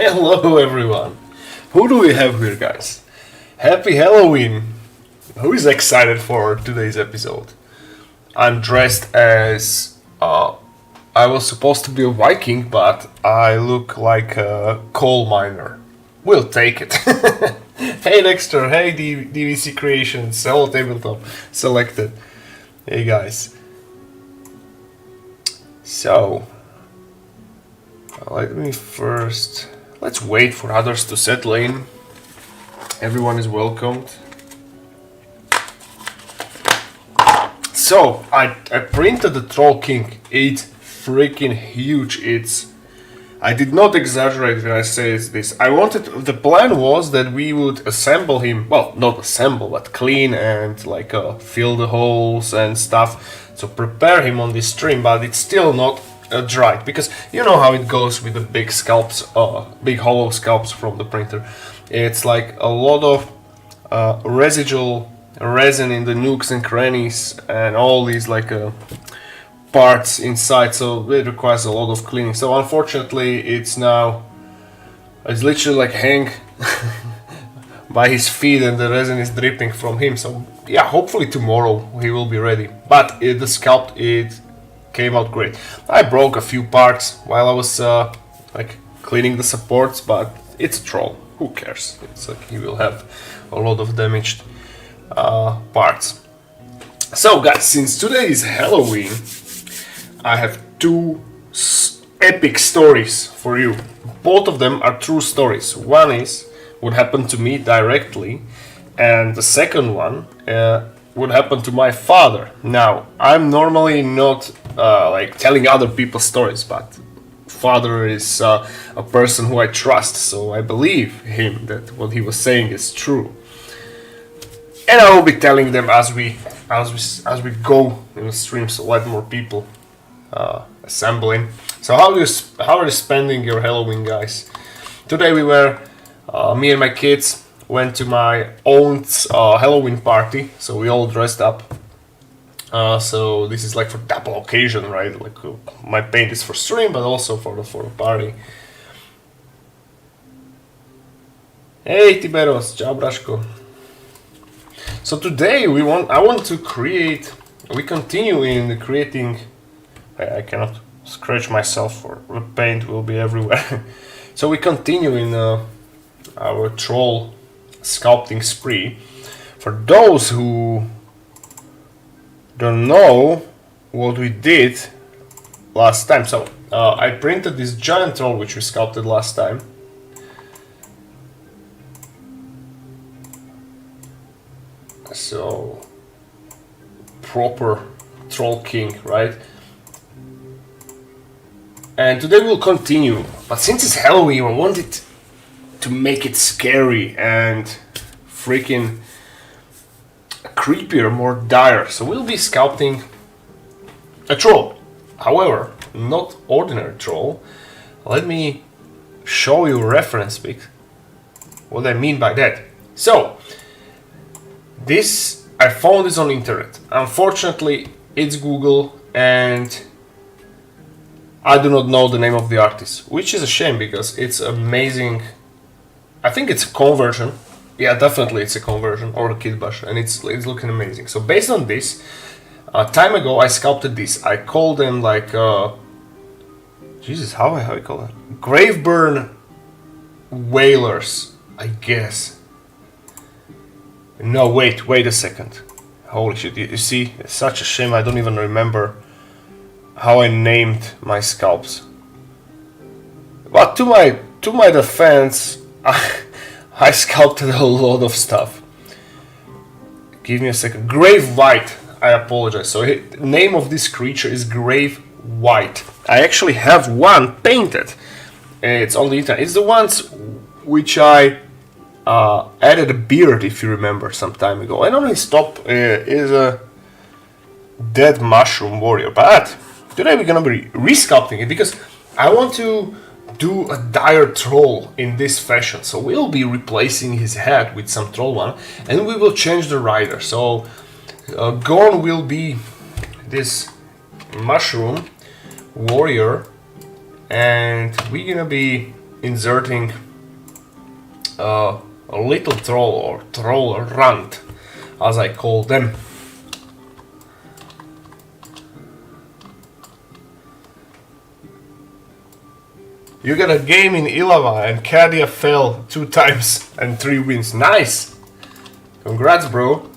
Hello everyone! Who do we have here, guys? Happy Halloween! Who is excited for today's episode? I'm dressed as... I was supposed to be a Viking, but I look like a coal miner. We'll take it. Hey Dexter, hey DVC Creations, hello Tabletop, selected. Hey guys. So, let me first... Let's wait for others to settle in. Everyone is welcomed. So, I printed the Troll King. It's freaking huge. I did not exaggerate when I say this. The plan was that we would assemble him, well, not assemble, but clean and fill the holes and stuff. So prepare him on this stream, but it's still not dry, because you know how it goes with the big sculpts, big hollow sculpts from the printer. It's like a lot of residual resin in the nooks and crannies and all these parts inside, so it requires a lot of cleaning. So unfortunately it's literally hang by his feet and the resin is dripping from him. So yeah, hopefully tomorrow he will be ready. But the sculpt, it came out great. I broke a few parts while I was cleaning the supports, but it's a troll. Who cares? It's he will have a lot of damaged parts. So guys, since today is Halloween, I have two epic stories for you. Both of them are true stories. One is what happened to me directly, and the second one would happen to my father. Now, I'm normally not telling other people's stories, but father is a person who I trust, so I believe him that what he was saying is true. And I will be telling them as we go in the stream, so let more people assembling. So how are you spending your Halloween, guys? Today we were me and my kids went to my aunt's Halloween party, so we all dressed up. So this is for double occasion, right? My paint is for stream, but also for the party. Hey Tiberos, ciao Braško. So today we continue in creating. I cannot scratch myself, or the paint will be everywhere. So we continue in our troll sculpting spree. For those who don't know what we did last time, so I printed this giant troll which we sculpted last time. So proper Troll King, right? And today we'll continue, but since it's Halloween, I wanted to make it scary and freaking creepier, more dire. So we'll be sculpting a troll. However, not ordinary troll. Let me show you a reference pic. What I mean by that. So, I found this on internet. Unfortunately, it's Google and I do not know the name of the artist, which is a shame because it's amazing. I think it's a conversion. Yeah, definitely it's a conversion or a kitbash, and it's looking amazing. So based on this, time ago I sculpted this. I called them Jesus, how I call it? Graveburn Whalers, I guess. No, wait a second. Holy shit, you see, it's such a shame I don't even remember how I named my sculpts. But to my defense, I sculpted a lot of stuff. Give me a second. Grave White. I apologize. So the name of this creature is Grave White. I actually have one painted. It's on the internet. It's the ones which I added a beard, if you remember, some time ago. And on his top is a dead mushroom warrior. But today we're gonna be resculpting it because I want to do a dire troll in this fashion. So we'll be replacing his head with some troll one, and we will change the rider. So gone will be this mushroom warrior, and we're gonna be inserting a little troll or troll runt, as I call them. You got a game in Ilava and Kadia fell 2 times and 3 wins. Nice! Congrats, bro.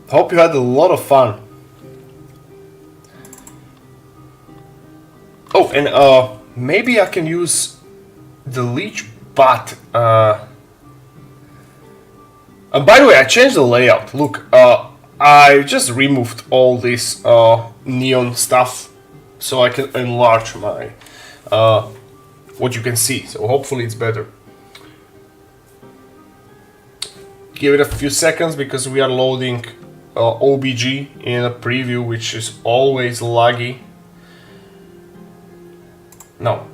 Hope you had a lot of fun. Oh, and maybe I can use the leech, but and by the way, I changed the layout. Look, I just removed all this neon stuff so I can enlarge my what you can see. So hopefully it's better. Give it a few seconds because we are loading OBG in a preview, which is always laggy. No.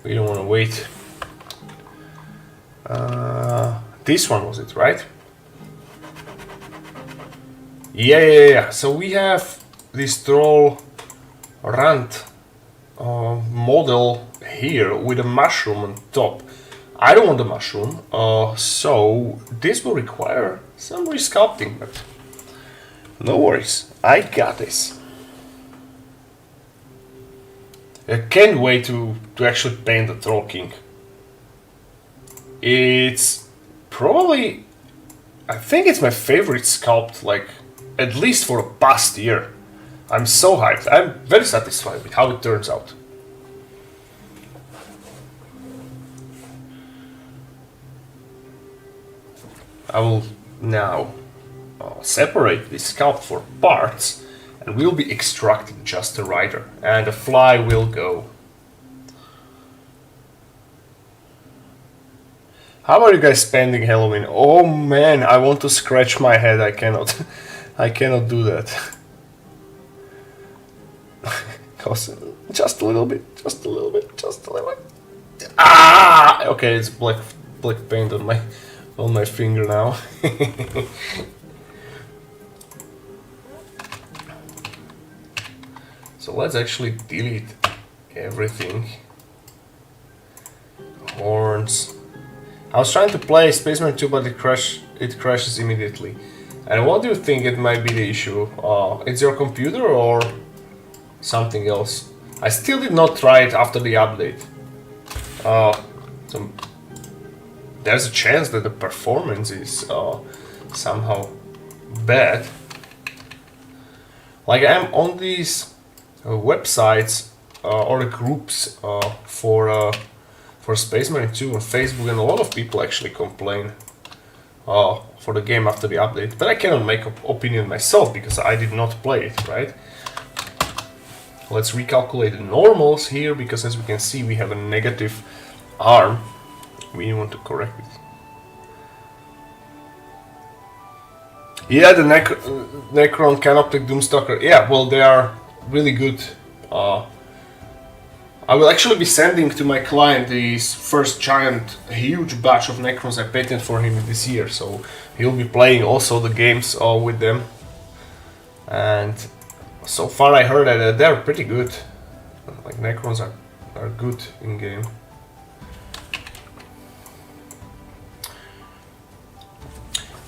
We don't want to wait. This one was it, right? Yeah. So we have this troll runt model here with a mushroom on top. I don't want the mushroom, so this will require some resculpting, but no worries, I got this. I can't wait to actually paint the Troll King. It's probably, I think it's my favorite sculpt, like at least for the past year. I'm so hyped. I'm very satisfied with how it turns out. I will now separate this sculpt for parts, and we'll be extracting just the rider, and the fly will go. How are you guys spending Halloween? Oh man, I want to scratch my head. I cannot. I cannot do that. Just a little bit. Ah! Okay, it's black paint on my finger now. So let's actually delete everything. Horns. I was trying to play Space Marine 2, but it crashes immediately. And what do you think it might be the issue? It's your computer or something else? I still did not try it after the update. So there's a chance that the performance is somehow bad. Like I'm on these websites or groups for Space Marine 2 on Facebook, and a lot of people actually complain for the game after the update. But I cannot make an opinion myself because I did not play it, right? Let's recalculate the normals here, because as we can see we have a negative arm. We want to correct it. Yeah, the Necron, Canoptic, Doomstalker. Yeah, well, they are really good. I will actually be sending to my client this first giant, huge batch of Necrons I painted for him this year. So he'll be playing also the games with them. And so far I heard that they're pretty good. Like Necrons are good in game.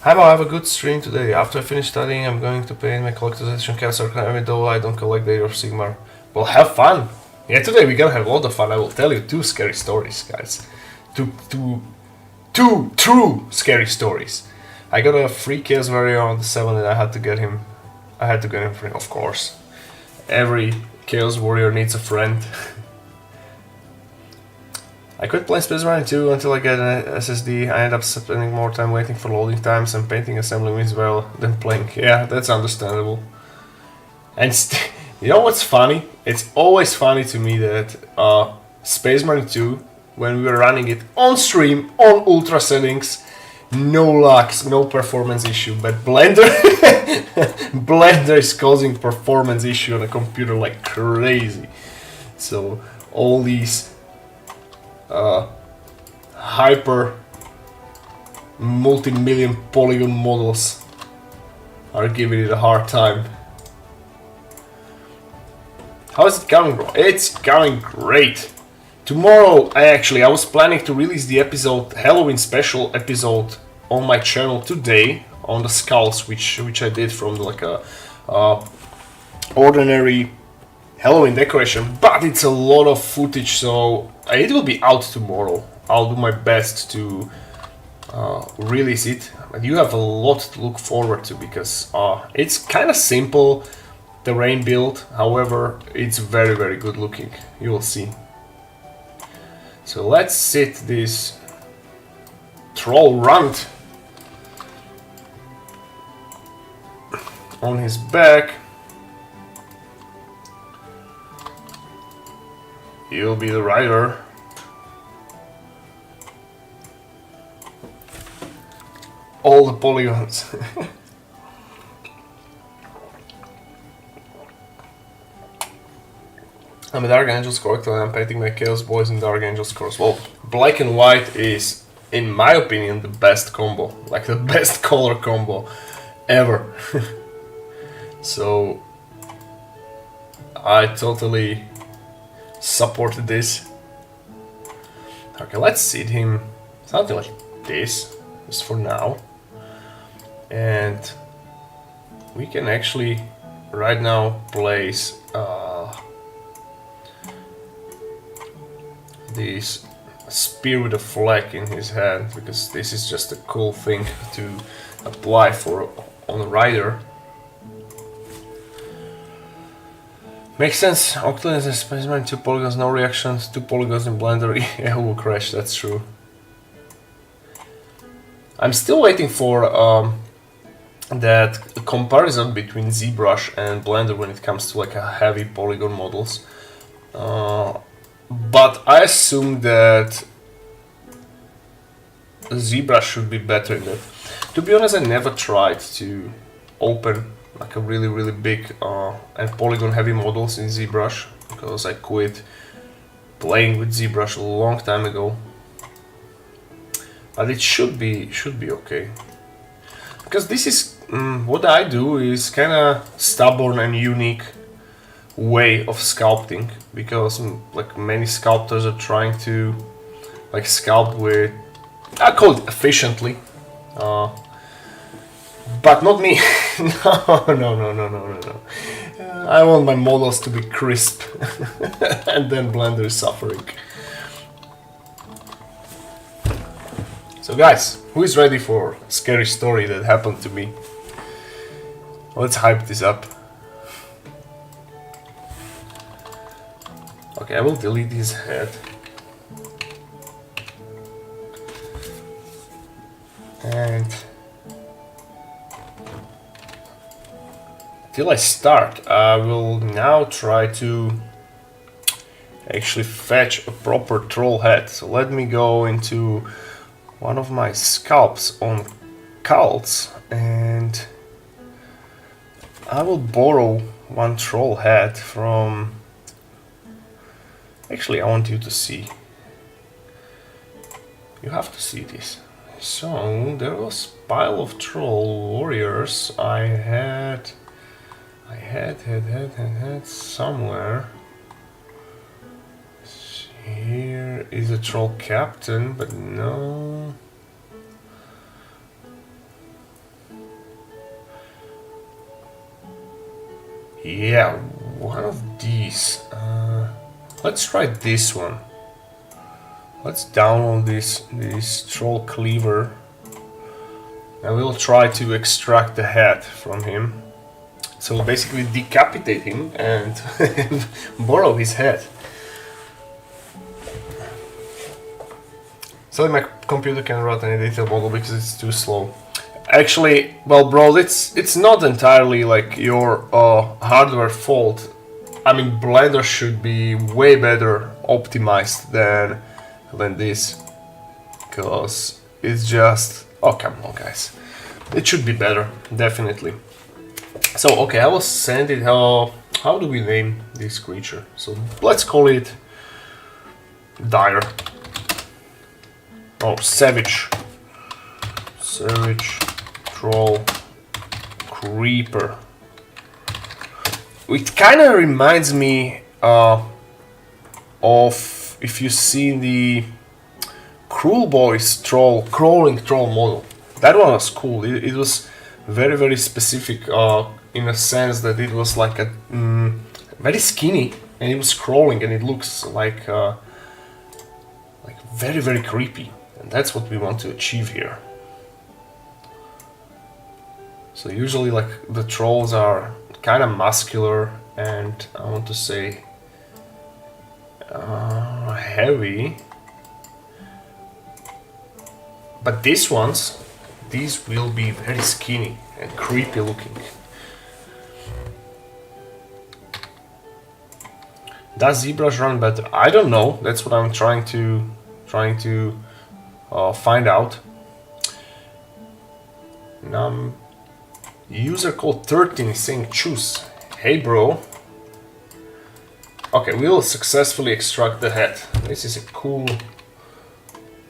Hi, I have a good stream today. After I finish studying, I'm going to paint my collector's edition castle, even though I don't collect the of Sigmar. Well, have fun! Yeah, today we're gonna have a lot of fun. I will tell you 2 scary stories, guys. Two true scary stories. I got a free Chaos Warrior on the 7 and I had to get him free, of course. Every Chaos Warrior needs a friend. I quit playing Space Marine 2 until I get an SSD. I end up spending more time waiting for loading times and painting assembly wins well than playing. Yeah, that's understandable. And you know what's funny? It's always funny to me that Space Marine 2, when we were running it on stream, on ultra settings, no lags, no performance issue, but Blender Blender is causing performance issue on a computer like crazy. So all these hyper multi-million polygon models are giving it a hard time. How's it going, bro? It's going great. Tomorrow, I was planning to release the episode, Halloween special episode, on my channel today on the skulls, which I did from like a ordinary Halloween decoration. But it's a lot of footage, so it will be out tomorrow. I'll do my best to release it. But you have a lot to look forward to because it's kind of simple terrain build. However, it's very, very good looking. You will see. So let's sit this troll runt on his back. You'll be the rider. All the polygons. I'm a Dark Angels collector and I'm painting my Chaos Boys in Dark Angels colors. Well, black and white is, in my opinion, the best combo. Like the best color combo ever. So I totally support this. Okay, let's seed him something like this, just for now. And we can actually right now place this spear with a flag in his hand, because this is just a cool thing to apply for on a rider. Makes sense. Octane is a specimen, 2 polygons, no reactions, 2 polygons in Blender. Yeah, will crash, that's true. I'm still waiting for that comparison between ZBrush and Blender when it comes to like a heavy polygon models. But I assume that ZBrush should be better in that. To be honest, I never tried to open like a really big and polygon heavy models in ZBrush because I quit playing with ZBrush a long time ago. But it should be okay, because this is what I do is kind of stubborn and unique way of sculpting, because like many sculptors are trying to like sculpt with, I call it efficiently, but not me. No. I want my models to be crisp and then Blender is suffering. So guys, who is ready for a scary story that happened to me? Let's hype this up. Okay, I will delete his head. And till I start, I will now try to actually fetch a proper troll head. So let me go into one of my sculpts on cults and I will borrow one troll head from... Actually, I want you to see. You have to see this. So there was a pile of troll warriors I had somewhere. Here is a troll captain, but no. Yeah, one of these. Let's try this one. Let's download this troll cleaver, and we'll try to extract the head from him. So we'll basically decapitate him and borrow his head. So my computer can run any detail model because it's too slow. Actually, well, bro, it's not entirely like your hardware fault. I mean, Blender should be way better optimized than this, because it's just... Oh, come on, guys. It should be better, definitely. So, okay, I will send it... How do we name this creature? So, let's call it... Dire. Oh, Savage. Savage Troll Creeper. It kind of reminds me of, if you see the Cruel Boys crawling troll model. That one was cool. It was very, very specific in a sense that it was like a very skinny, and it was crawling, and it looks like very, very creepy, and that's what we want to achieve here. So usually, like, the trolls are kind of muscular, and I want to say heavy. But these will be very skinny and creepy looking. Does ZBrush run better? I don't know. That's what I'm trying to find out. User code 13 is saying choose. Hey bro. Okay, we'll successfully extract the head. This is a cool.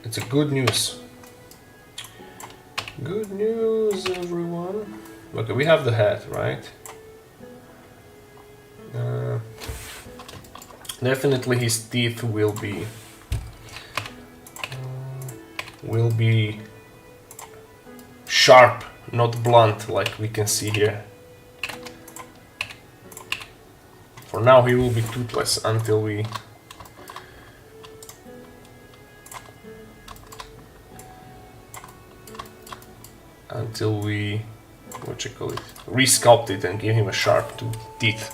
It's a good news. Good news, everyone. Okay, we have the head, right? Definitely his teeth will be sharp, not blunt, like we can see here. For now, he will be toothless until we resculpt it and give him a sharp teeth.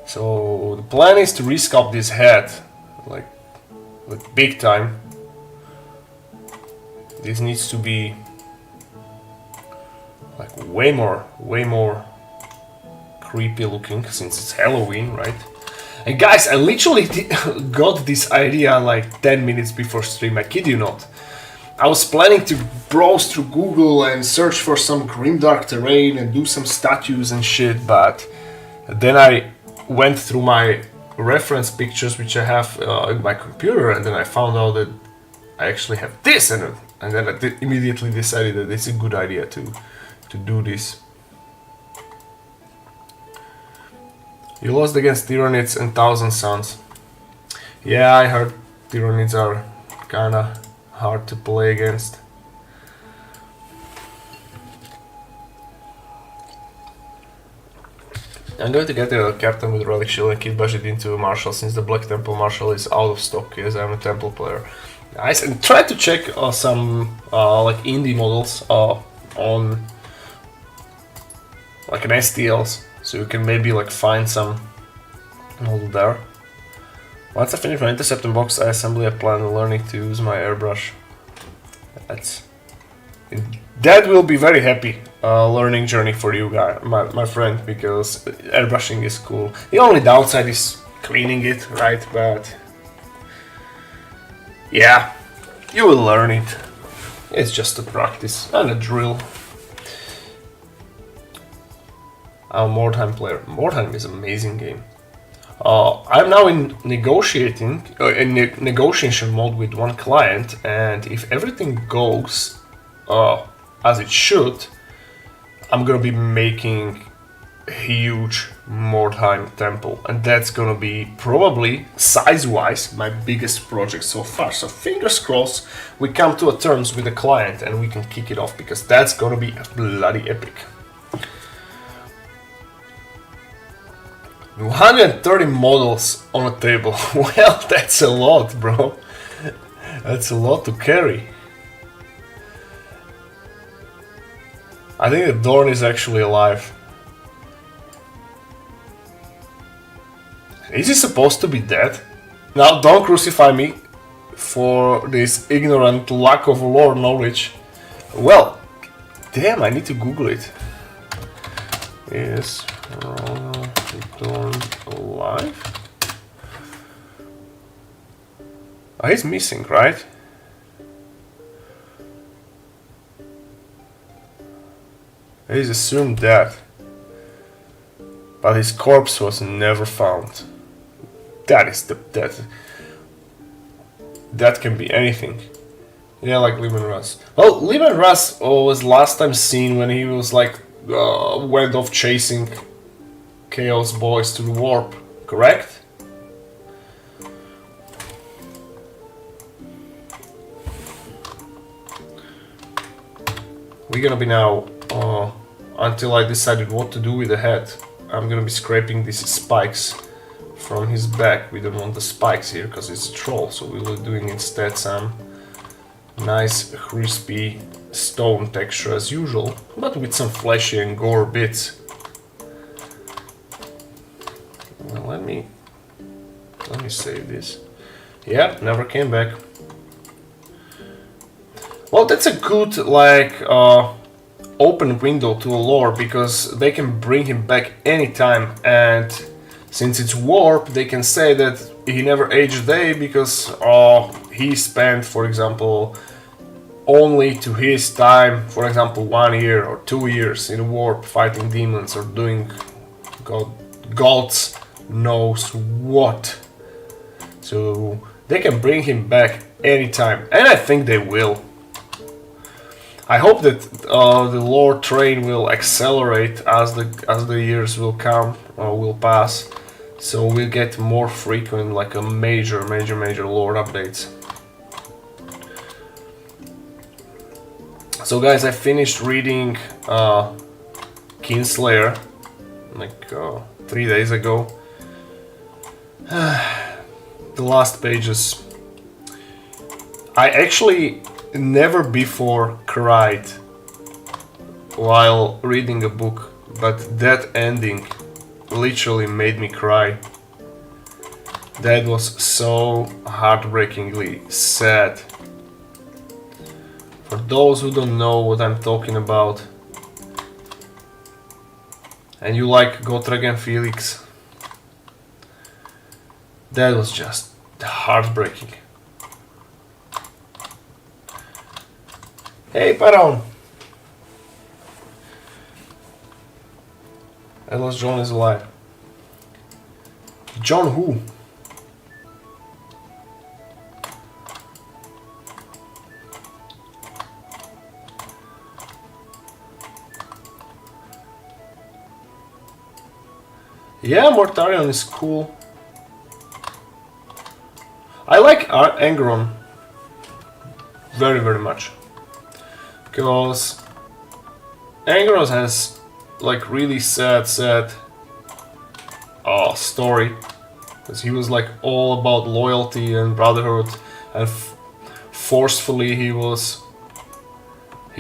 So the plan is to resculpt this head like big time. This needs to be like way more creepy looking, since it's Halloween, right? And guys, I literally got this idea like 10 minutes before stream, I kid you not. I was planning to browse through Google and search for some grimdark terrain and do some statues and shit, but then I went through my reference pictures which I have in my computer, and then I found out that I actually have this, and then I immediately decided that it's a good idea to do this. You lost against Tyranids and Thousand Suns. Yeah, I heard Tyranids are kinda hard to play against. I'm going to get a captain with Relic Shield and keep budget into a Marshal, since the Black Temple Marshal is out of stock, as I'm a Temple player. Nice, and try to check some like indie models on like an STLs, so you can maybe like find some model there. Once I finish my intercepting box assembly, I plan on learning to use my airbrush. That will be very happy learning journey for you guy, my friend, because airbrushing is cool. The only downside is cleaning it, right? But yeah, you will learn it. It's just a practice and a drill. I'm a Mordheim player. Mordheim is an amazing game. I'm now in negotiation mode with one client, and if everything goes as it should, I'm gonna be making a huge Mordheim temple, and that's gonna be probably size-wise my biggest project so far. So fingers crossed we come to a terms with the client and we can kick it off, because that's gonna be bloody epic. 130 models on a table. Well, that's a lot, bro. That's a lot to carry. I think the Dorn is actually alive. Is he supposed to be dead? Now, don't crucify me for this ignorant lack of lore knowledge. Well, damn, I need to Google it. Is Dorn alive? Oh, he's missing, right? He's assumed dead, but his corpse was never found. That can be anything. Yeah, like Liban Russ. Well, Liban Russ was last time seen when he was like went off chasing Chaos Boys to the warp, correct? We're gonna be now, until I decided what to do with the head, I'm gonna be scraping these spikes from his back. We don't want the spikes here because it's a troll, so we're doing instead some nice crispy stone texture as usual, but with some fleshy and gore bits. Well, let me save this. Yeah, never came back. Well, that's a good like open window to a lore, because they can bring him back anytime, and since it's warp, they can say that he never aged a day because he spent, for example, only to his time, for example, 1 year or 2 years in warp fighting demons or doing God's knows what. So they can bring him back anytime, and I think they will. I hope that the lore train will accelerate as the years will come or will pass, so we'll get more frequent, like a major lore updates. So guys, I finished reading Kinslayer like 3 days ago. The last pages. I actually never before cried while reading a book, but that ending literally made me cry. That was so heartbreakingly sad. For those who don't know what I'm talking about, and you like Gotrek and Felix, that was just heartbreaking. Hey, Paron! At least John is alive. John who? Yeah, Mortarion is cool. I like Angron very much, because Angron has like really sad story, because he was like all about loyalty and brotherhood, and forcefully he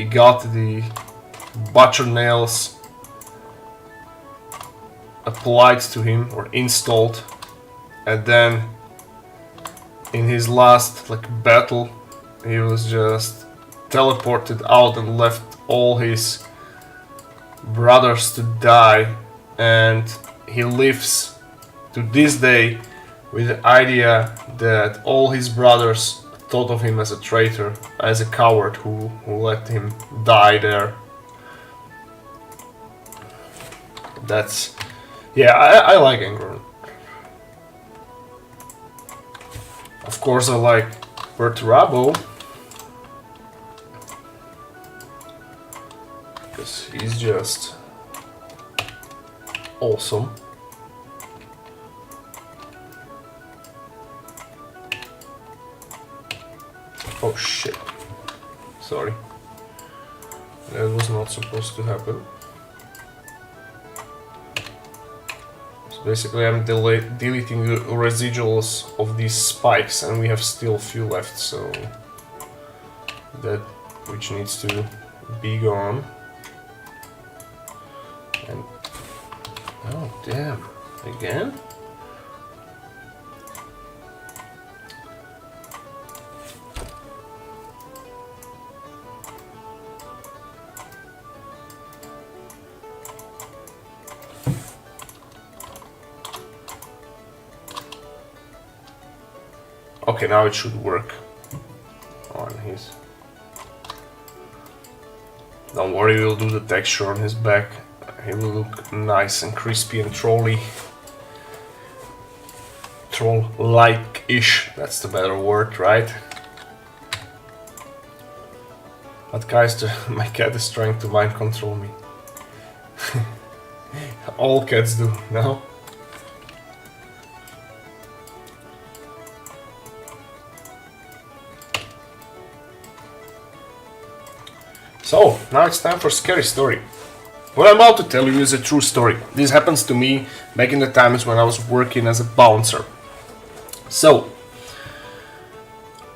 got the butcher nails applied to him or installed, and then in his last like battle he was just teleported out and left all his brothers to die, and he lives to this day with the idea that all his brothers thought of him as a traitor, as a coward who let him die there. That's... yeah, I like Angron. Of course I like Perturabo, because he's just awesome. Oh shit, sorry, that was not supposed to happen. So basically I'm deleting the residuals of these spikes, and we have still a few left, so that which needs to be gone. And oh damn, again? Okay, now it should work on his... Don't worry, we'll do the texture on his back. He will look nice and crispy and trolly. Troll-like-ish, that's the better word, right? But guys, my cat is trying to mind control me. All cats do, no? So, now it's time for scary story. What I'm about to tell you is a true story. This happens to me back in the times when I was working as a bouncer. So,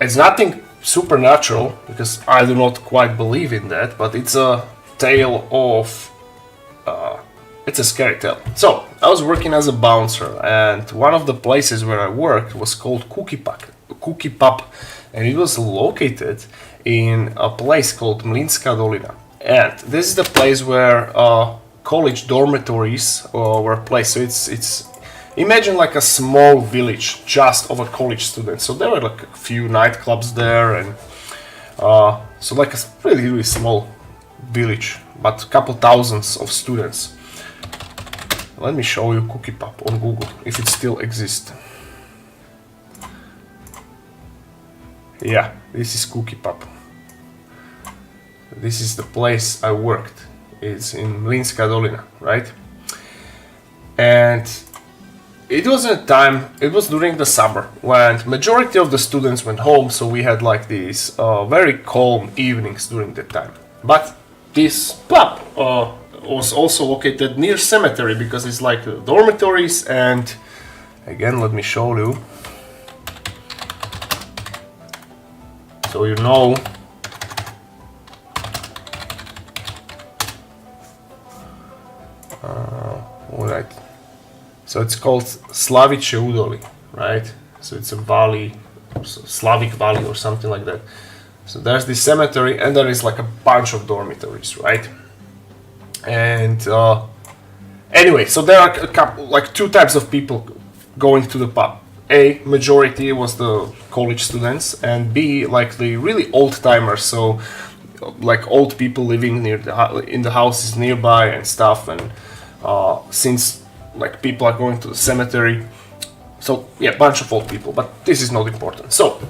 it's nothing supernatural, because I do not quite believe in that, but it's a tale of... it's a scary tale. So, I was working as a bouncer, and one of the places where I worked was called Cookie Pub, and it was located in a place called Mlinska Dolina. And this is the place where college dormitories were placed. So it's imagine like a small village just of a college student. So there were like a few nightclubs there, and so like a really small village, but a couple thousands of students. Let me show you Cookie Pub on Google if it still exists. Yeah, this is Cookie Pub. This is the place I worked. It's in Mlinska Dolina, right? And it was it was during the summer when majority of the students went home, so we had like these very calm evenings during that time. But this pub was also located near cemetery, because it's like dormitories, and again, let me show you. So you know. Alright, so it's called Slavice Udoli, right? So it's a valley, Slavic valley or something like that. So there's this cemetery, and there is like a bunch of dormitories, right? And anyway, so there are a couple, like two types of people going to the pub. A, majority was the college students, and B, like the really old timers, so like old people living near in the houses nearby and stuff. And since like people are going to the cemetery, so yeah, bunch of old people, but this is not important. So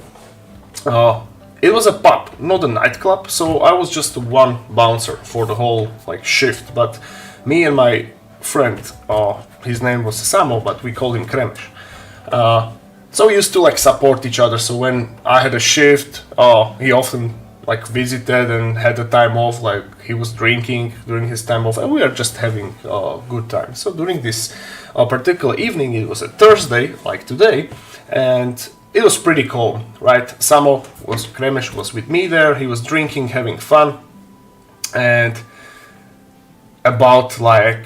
it was a pub, not a nightclub, so I was just one bouncer for the whole like shift. But me and my friend, his name was Samo, but we called him Kremesh. So we used to like support each other. So when I had a shift, he often like visited and had a time off, like he was drinking during his time off, and we are just having a good time. So during this particular evening, it was a Thursday, like today, and it was pretty calm, right? Kremesh was with me there, he was drinking, having fun, and about like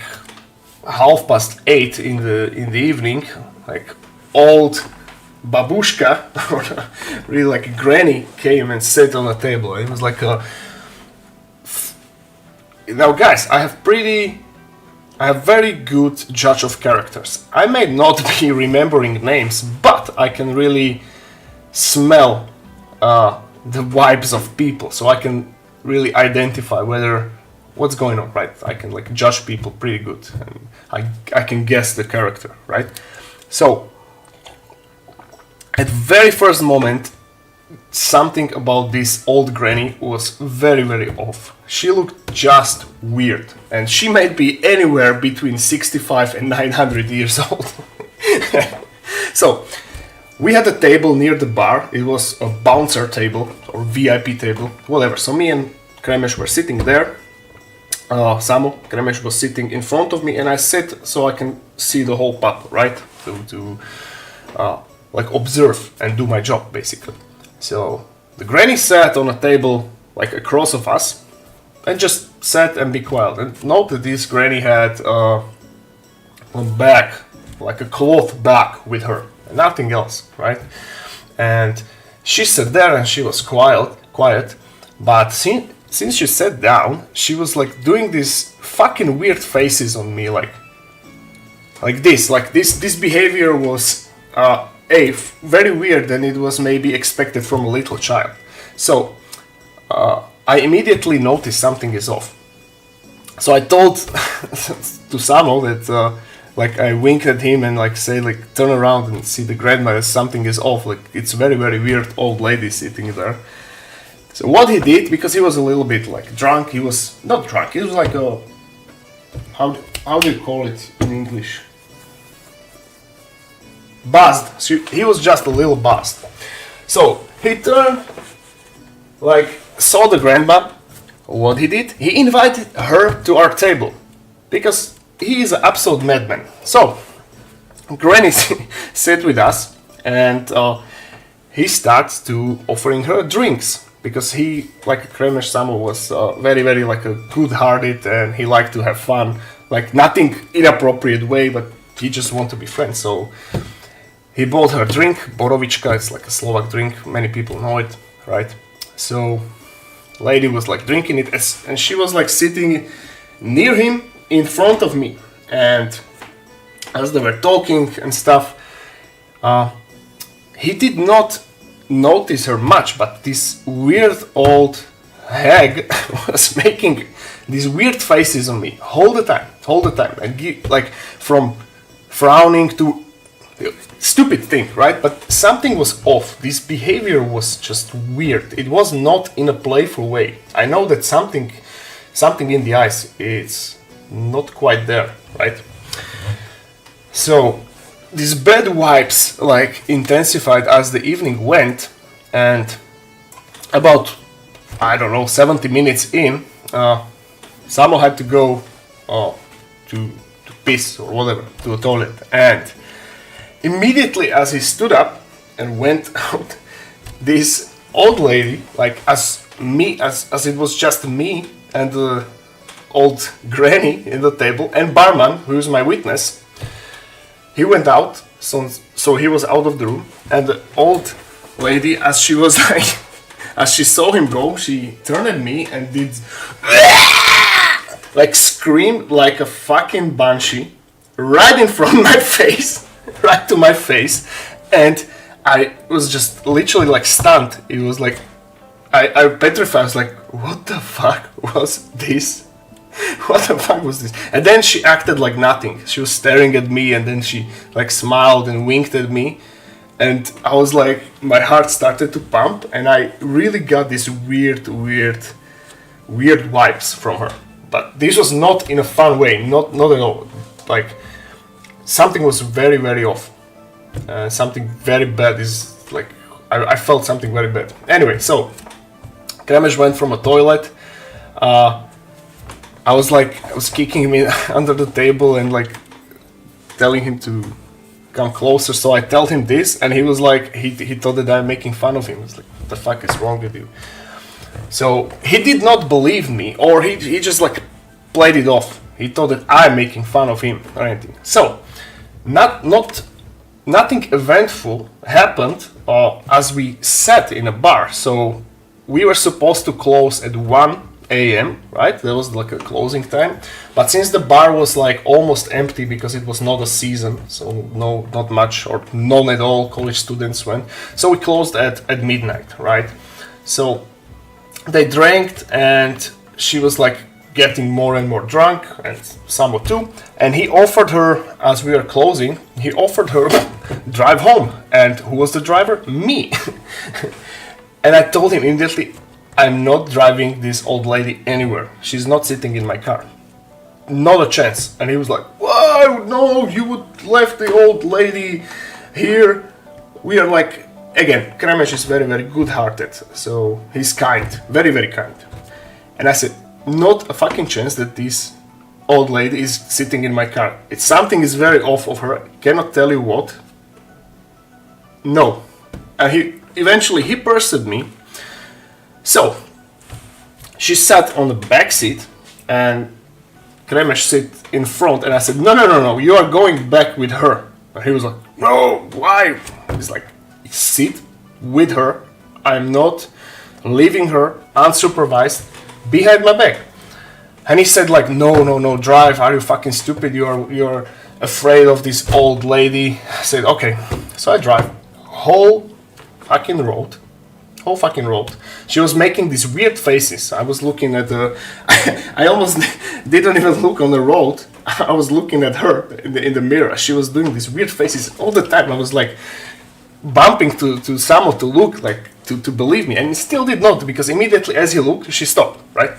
8:30 in the evening, like old babushka, or really like a granny, came and sat on the table. It was like a... Now guys, I have very good judge of characters. I may not be remembering names, but I can really smell the vibes of people, so I can really identify what's going on, right? I can like judge people pretty good, and I can guess the character, right? So at very first moment, something about this old granny was very, very off. She looked just weird, and she might be anywhere between 65 and 900 years old. So we had a table near the bar. It was a bouncer table or VIP table, whatever. So me and Kremesh were sitting there. Kremesh was sitting in front of me, and I sit so I can see the whole pub, right? To like observe and do my job, basically. So the granny sat on a table like across of us and just sat and be quiet. And note that this granny had a bag, like a cloth bag with her, and nothing else, right? And she sat there and she was quiet, but since she sat down, she was like doing these fucking weird faces on me, like this behavior was very weird, and it was maybe expected from a little child. So I immediately noticed something is off. So I told to Samo that like I winked at him and like say like turn around and see the grandma, something is off, like it's very, very weird old lady sitting there. So what he did, because he was a little bit like drunk, he was not drunk, he was like a how do you call it in English? Buzzed. He was just a little buzzed. So he turned, like, saw the grandma. What he did? He invited her to our table because he is an absolute madman. So Granny sat with us, and he starts to offering her drinks because he, like Kremesh Samo, was very, very like a good-hearted, and he liked to have fun, like nothing inappropriate way, but he just want to be friends. So he bought her a drink, Borovička. It's like a Slovak drink. Many people know it, right? So lady was like drinking it, and she was like sitting near him in front of me. And as they were talking and stuff, he did not notice her much, but this weird old hag was making these weird faces on me all the time, and like from frowning to stupid thing, right? But something was off. This behavior was just weird. It was not in a playful way. I know that something in the eyes, it's not quite there, right? So these bad vibes like intensified as the evening went, and about, I don't know, 70 minutes in, Samo had to go to piss or whatever, to the toilet, and immediately as he stood up and went out, this old lady, like as it was just me and the old granny in the table and barman, who is my witness, he went out, so he was out of the room, and the old lady, as she was like, as she saw him go, she turned at me and did like screamed like a fucking banshee right in front of my face, right to my face, and I was just literally like stunned. It was like I petrified. I was like, what the fuck was this? What the fuck was this? And then she acted like nothing. She was staring at me, and then she like smiled and winked at me, and I was like, my heart started to pump, and I really got these weird vibes from her. But this was not in a fun way, not at all. Like something was very, very off. Something very bad is like I felt something very bad. Anyway, so Kremesh went from a toilet. I was kicking him in under the table and like telling him to come closer. So I told him this, and he was like, he thought that I'm making fun of him. He was like, what the fuck is wrong with you? So he did not believe me, or he just like played it off. He thought that I'm making fun of him or anything. So nothing eventful happened as we sat in a bar. So we were supposed to close at 1 a.m., right? There was like a closing time. But since the bar was like almost empty because it was not a season, so not much or none at all college students went. So we closed at midnight, right? So they drank, and she was like getting more and more drunk, and Samo too. And he offered her, as we were closing, he offered her drive home. And who was the driver? Me. And I told him immediately, I'm not driving this old lady anywhere. She's not sitting in my car. Not a chance. And he was like, whoa, no, you would left the old lady here. We are like, again, Kremesh is very, very good-hearted. So he's kind, very, very kind. And I said, not a fucking chance that this old lady is sitting in my car. It's something is very off of her. Cannot tell you what. No. And he pursued me. So she sat on the back seat, and Kremesh sit in front, and I said, no, you are going back with her. And he was like, no, why? He's like, sit with her. I'm not leaving her unsupervised behind my back. And he said like, no, drive. Are you fucking stupid? You're afraid of this old lady. I said, okay. So I drive whole fucking road. She was making these weird faces. I was looking at I almost didn't even look on the road. I was looking at her in the mirror. She was doing these weird faces all the time. I was like bumping to Samo to look, like to believe me, and he still did not, because immediately as he looked, she stopped, right?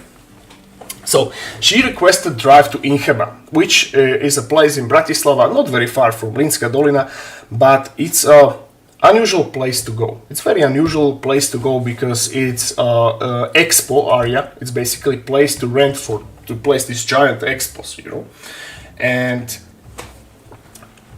So she requested drive to Inheba, which is a place in Bratislava, not very far from Linska Dolina, but it's a unusual place to go. It's very unusual place to go because it's expo area. It's basically a place to rent to place these giant expos, you know. And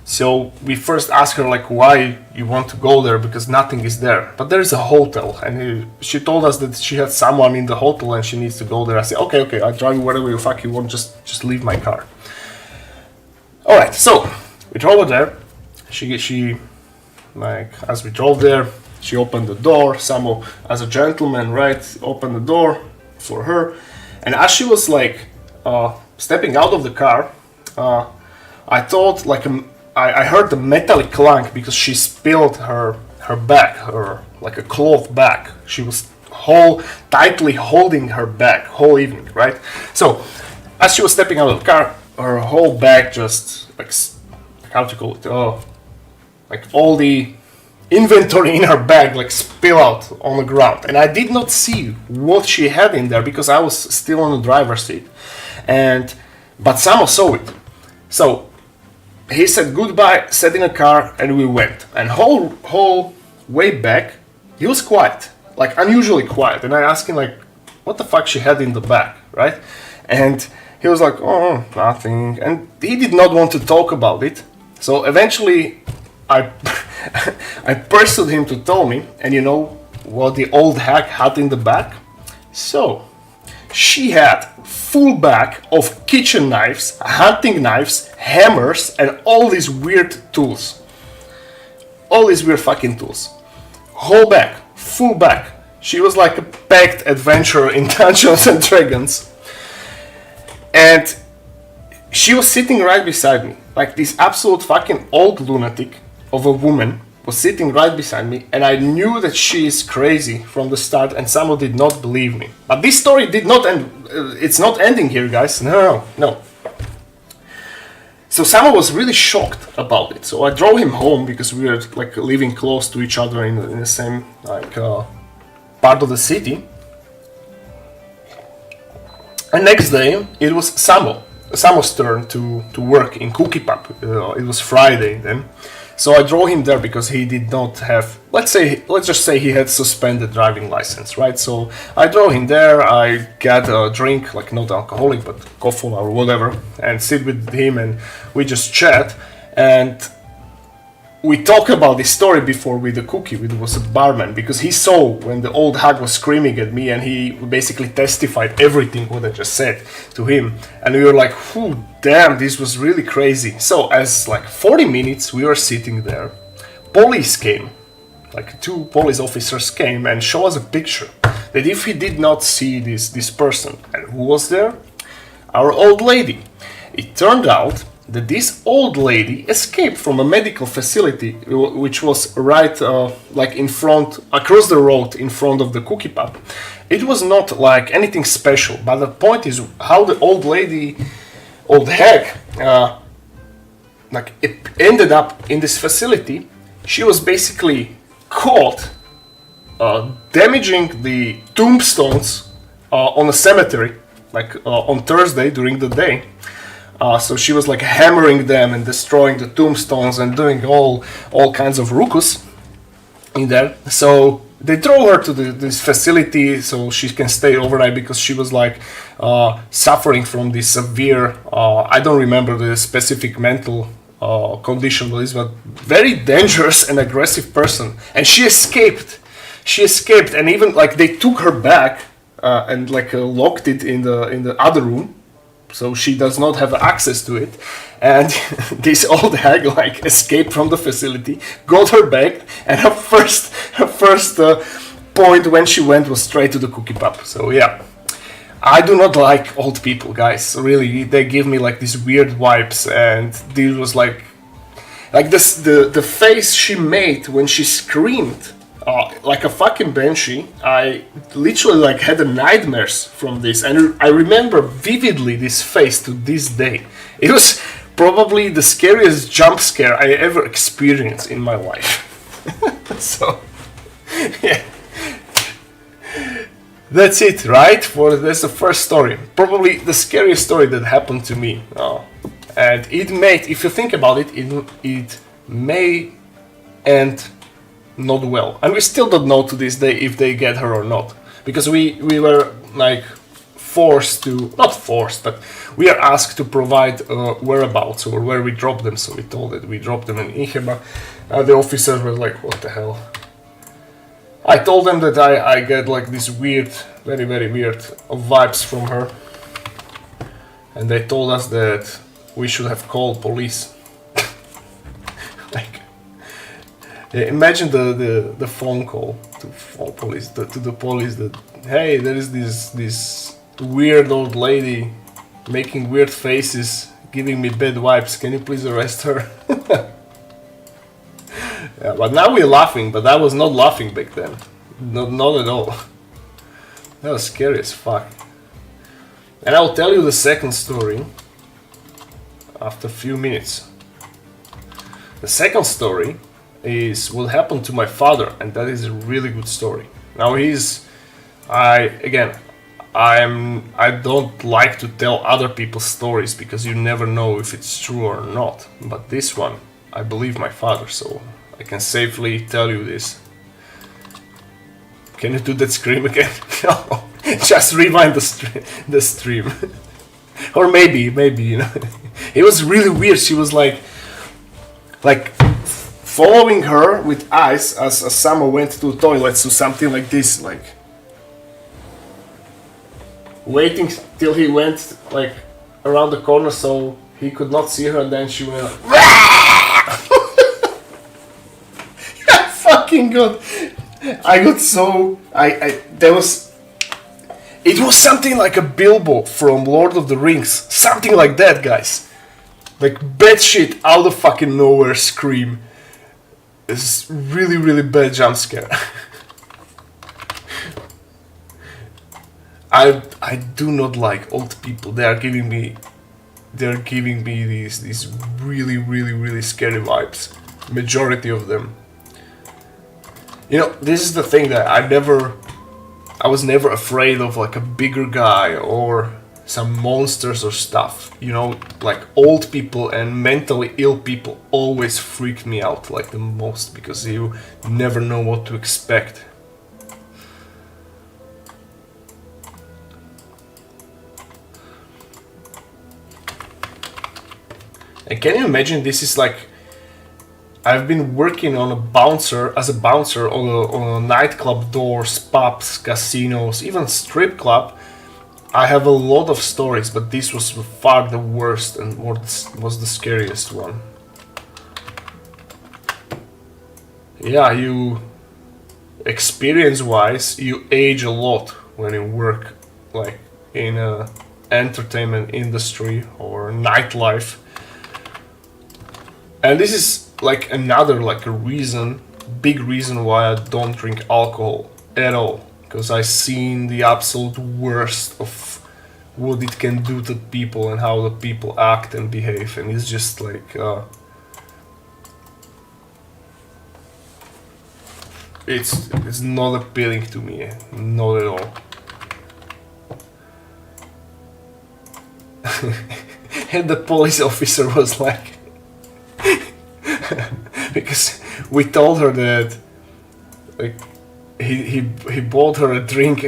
so we first asked her like why you want to go there, because nothing is there. But there is a hotel, and she told us that she had someone in the hotel and she needs to go there. I said, okay, I'll drive you wherever you fuck you want, just leave my car. Alright, so we drove her there. She like, as we drove there, she opened the door. Samo, as a gentleman, right, opened the door for her. And as she was like stepping out of the car, I thought like I heard the metallic clank because she spilled her bag, like a cloth bag. She was tightly holding her bag whole evening, right? So as she was stepping out of the car, her whole bag just like, how to call it? Like all the inventory in her bag like spill out on the ground, and I did not see what she had in there because I was still on the driver's seat, but Samo saw it. So he said goodbye, sat in a car, and we went. And whole way back, he was quiet, like unusually quiet. And I asked him like, what the fuck she had in the bag, right? And he was like, oh, nothing. And he did not want to talk about it. So eventually, I pursued him to tell me. And you know what the old hag had in the bag? So she had full bag of kitchen knives, hunting knives, hammers, and all these weird tools. All these weird fucking tools. Whole bag, full bag. She was like a packed adventurer in Dungeons and Dragons. And she was sitting right beside me. Like this absolute fucking old lunatic of a woman was sitting right beside me, and I knew that she is crazy from the start, and Samo did not believe me. But this story did not end. It's not ending here, guys. No. So Samo was really shocked about it. So I drove him home because we were like living close to each other in the same like part of the city. And next day it was Samo's turn to work in Cookie Pub. It was Friday then. So I drove him there because he did not have, let's just say he had suspended driving license, right? So I drove him there, I got a drink, like not alcoholic, but coffee or whatever, and sit with him and we just chat. And we talked about this story before with the cookie, it was a barman, because he saw when the old hag was screaming at me, and he basically testified everything what I just said to him. And we were like, damn, this was really crazy. So as like 40 minutes we were sitting there, police came, like 2 police officers came and showed us a picture that if he did not see this person, and who was there? Our old lady. It turned out that this old lady escaped from a medical facility which was right like in front, across the road in front of the Cookie Pub. It was not like anything special, but the point is how the old hag like it ended up in this facility. She was basically caught damaging the tombstones on a cemetery, like on Thursday during the day. So she was like hammering them and destroying the tombstones and doing all kinds of ruckus in there. So they throw her to this facility so she can stay overnight because she was like suffering from this severe, I don't remember the specific mental condition, but very dangerous and aggressive person. And she escaped. And even like they took her back and like locked it in the other room. So she does not have access to it, and this old hag like escaped from the facility, got her back, and her first point when she went was straight to the Cookie Pub. So yeah, I do not like old people, guys. Really, they give me like these weird vibes, and this was like this the face she made when she screamed. Like a fucking banshee. I literally like had nightmares from this, and I remember vividly this face to this day. It was probably the scariest jump scare I ever experienced in my life. So, yeah. That's it, right? That's the first story. Probably the scariest story that happened to me. And it may, if you think about it, it may end not well. And we still don't know to this day if they get her or not. Because we were like forced to, not forced, but we are asked to provide whereabouts or where we drop them. So we told that we dropped them in Iheba. The officers were like, what the hell? I told them that I get like this weird, very weird vibes from her. And they told us that we should have called police. Like, imagine the phone call to police, to the police that, hey, there is this weird old lady making weird faces, giving me bad vibes, can you please arrest her? Yeah, but now we're laughing, but I was not laughing back then. Not at all. That was scary as fuck. And I'll tell you the second story after a few minutes. The second story is what happened to my father, and that is a really good story. Now I don't like to tell other people's stories because you never know if it's true or not. But this one, I believe my father, so I can safely tell you this. Can you do that scream again? No, just rewind the stream. Or maybe, you know. It was really weird. She was like following her with eyes as Samo went to the toilet, so something like this, like waiting till he went like around the corner so he could not see her, and then she went like, fucking god. I got so it was something like a Bilbo from Lord of the Rings, something like that, guys. Like bad shit out of fucking nowhere scream. It's really bad jump scare. I do not like old people. They are giving me these really scary vibes. Majority of them. You know, this is the thing that I was never afraid of like a bigger guy or some monsters or stuff. You know, like old people and mentally ill people always freak me out like the most because you never know what to expect. And can you imagine, this is like, I've been working on as a bouncer on a nightclub doors, pubs, casinos, even strip club. I have a lot of stories, but this was far the worst and was the scariest one. Yeah, you experience-wise, you age a lot when you work like in a entertainment industry or nightlife. And this is like another like a reason, big reason why I don't drink alcohol at all, because I've seen the absolute worst of what it can do to people and how the people act and behave, and it's just like it's not appealing to me, not at all. And the police officer was like, because we told her that like he bought her a drink.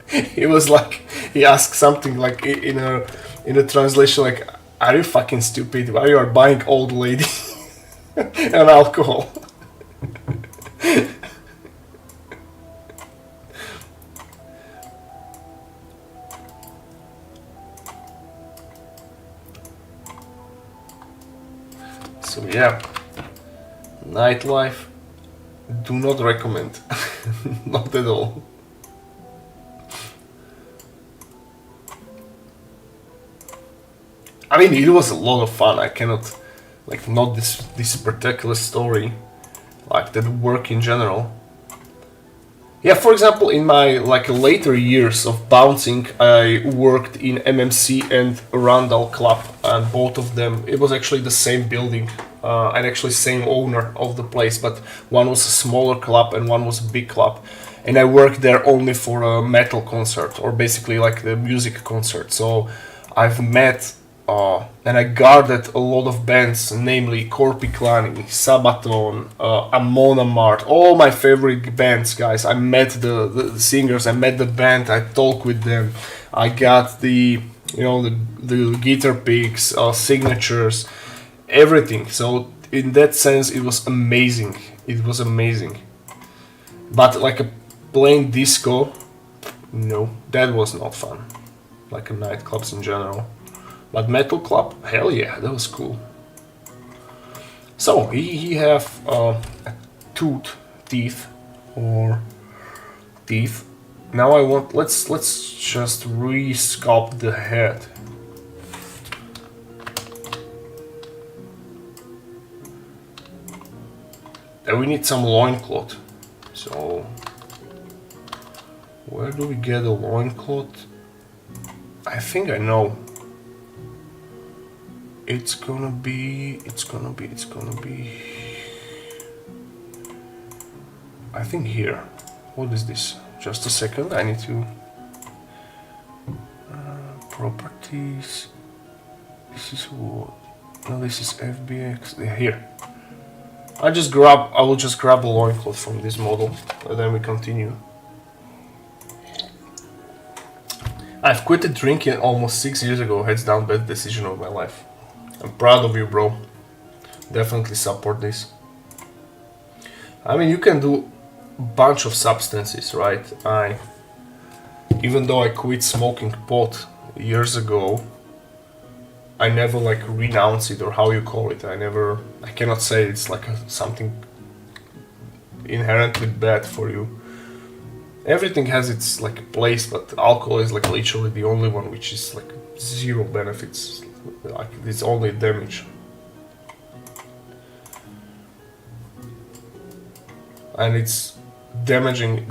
He was like, he asked something like in a translation like, are you fucking stupid? Why you are buying old lady and alcohol? So yeah, nightlife, do not recommend. Not at all. I mean, it was a lot of fun. I cannot, like, not this particular story, like that work in general. Yeah, for example, in my like later years of bouncing, I worked in MMC and Randall Club, and both of them, it was actually the same building, and actually same owner of the place, but one was a smaller club and one was a big club. and I worked there only for a metal concert, or basically like the music concert. So I've met and I guarded a lot of bands, namely Korpiklani, Sabaton, Amon Amarth, all my favorite bands, guys. I met the singers, I met the band, I talked with them, I got the the guitar picks, signatures, everything. So in that sense, it was amazing. It was amazing. But like a plain disco, no, that was not fun. Like a nightclubs in general. But metal club, hell yeah, that was cool. So he have a teeth. Now I want let's just re-sculpt the head. And we need some loincloth. So where do we get a loincloth? I think I know. It's gonna be. I think here. What is this? Just a second. I need to. Properties. This is what? No, this is FBX. Here. I will just grab a loincloth from this model, and then we continue. I've quit drinking almost 6 years ago. Heads down, best decision of my life. I'm proud of you, bro. Definitely support this. I mean, you can do a bunch of substances, right? Even though I quit smoking pot years ago, I never like renounce it, or how you call it. I cannot say it's like something inherently bad for you. Everything has its like place, but alcohol is like literally the only one which is like zero benefits. Like it's only damage. And it's damaging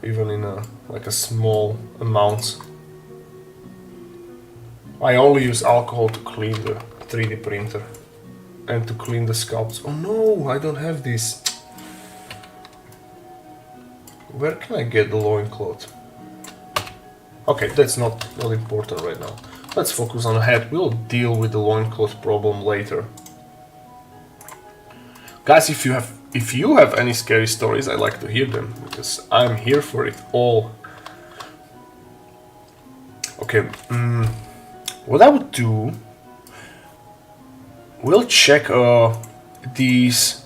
even in like a small amounts. I only use alcohol to clean the 3D printer and to clean the sculpts. Oh no, I don't have this. Where can I get the loincloth? Okay, that's not important right now. Let's focus on the head. We'll deal with the loincloth problem later. Guys, if you have any scary stories, I'd like to hear them, because I'm here for it all. Okay, what I would do, we'll check these.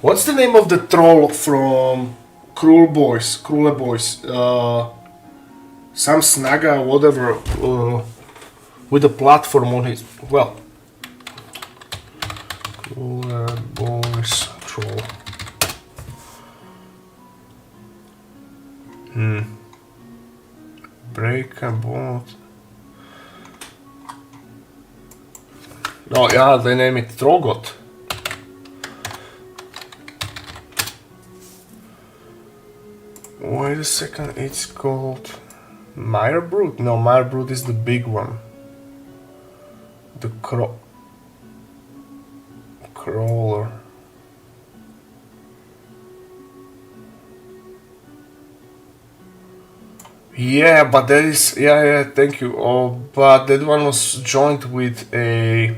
What's the name of the troll from Krule Boys? Some Snaga, whatever, with a platform on his. Well, Krule Boys troll. Break a boat. No, yeah, they name it Trogot. Wait a second, it's called Meyerbrut? No, Meyerbrut is the big one. The crawler. Yeah, but that is, yeah, thank you. Oh, but that one was joined with a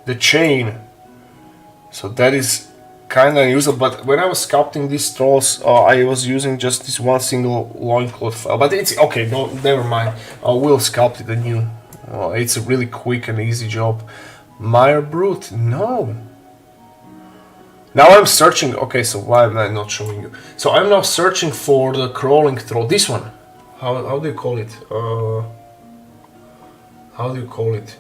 the chain, so that is kind of unusual. But when I was sculpting these trolls, I was using just this one single loincloth file. But it's okay. No, never mind. We'll sculpt it anew. It's a really quick and easy job. Meyerbrut, no. Now I'm searching. Okay, so why am I not showing you? So I'm now searching for the crawling troll. This one. How do you call it? How do you call it?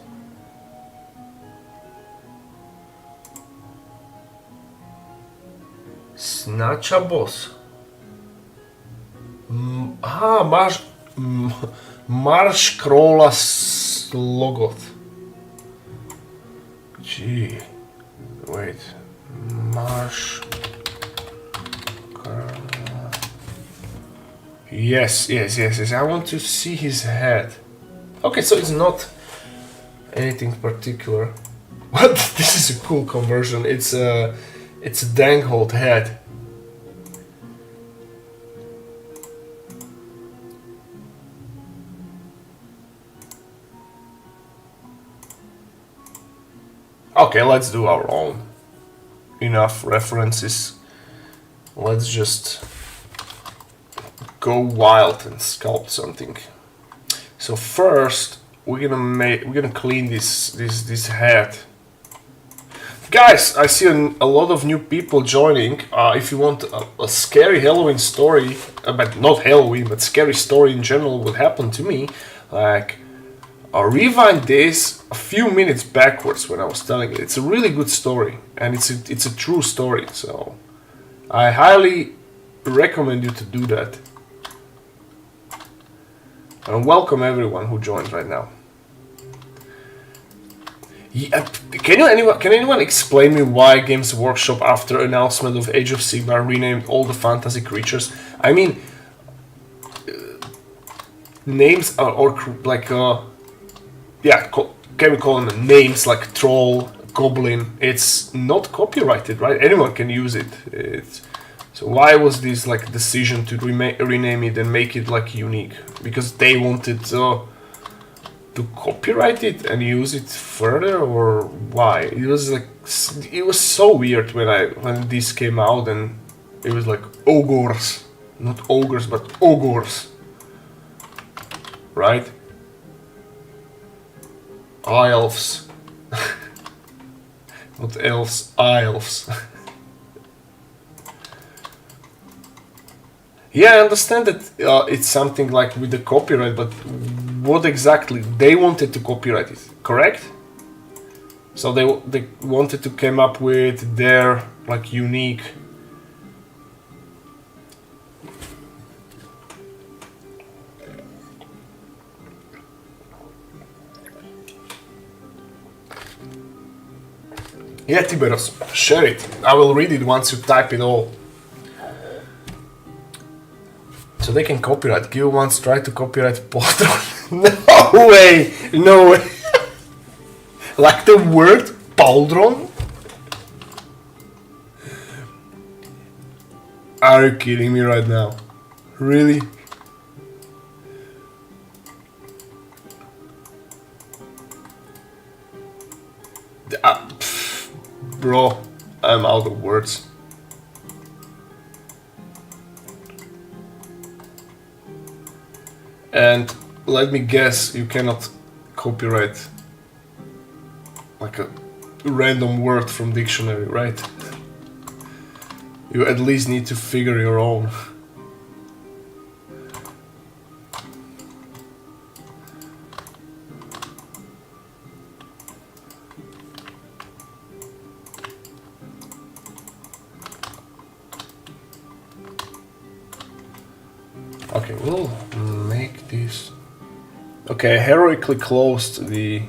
Snatchabos. Marsh Krola Slogoth. Gee. Wait. Marsh. Yes. I want to see his head. Okay, so it's not anything particular. What? This is a cool conversion. It's a Danghold head. Okay, let's do our own. Enough references. Let's just go wild and sculpt something. So first, we're gonna clean this head. Guys, I see a lot of new people joining. If you want a scary Halloween story, but not Halloween, but scary story in general, what happened to me, like, I'll rewind this a few minutes backwards when I was telling it. It's a really good story, and it's a true story. So I highly recommend you to do that. And welcome everyone who joined right now. Yeah, can anyone explain me why Games Workshop, after announcement of Age of Sigmar, renamed all the fantasy creatures? I mean, names or like yeah, can we call them names like troll, goblin? It's not copyrighted, right? Anyone can use it. So why was this like decision to rename it and make it like unique? Because they wanted to copyright it and use it further, or why? It was so weird when this came out, and it was like ogres, not ogres but ogres, right? Elves, not elves, elves. Yeah, I understand that it's something like with the copyright, but what exactly? They wanted to copyright it, correct? So they wanted to come up with their like unique. Yeah, Tiberos, share it. I will read it once you type it all. So they can copyright. Gil once tried to copyright Pauldron. No way! No way! Like the word Pauldron? Are you kidding me right now? Really? Bro, I'm out of words. And let me guess, you cannot copyright like a random word from dictionary, right? You at least need to figure your own. Okay, we'll make this. Okay, I heroically closed the.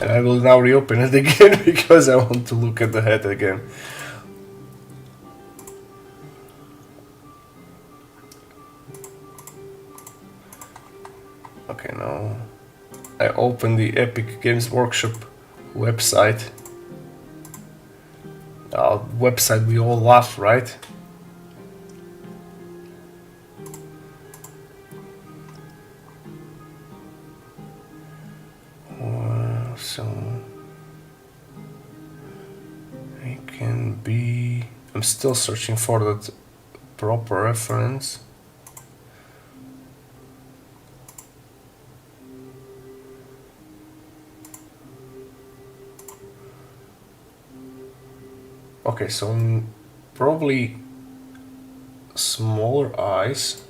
And I will now reopen it again because I want to look at the head again. Okay, now I open the Epic Games Workshop website. Website we all love, right? So it can be. I'm still searching for that proper reference. Okay, so probably smaller eyes.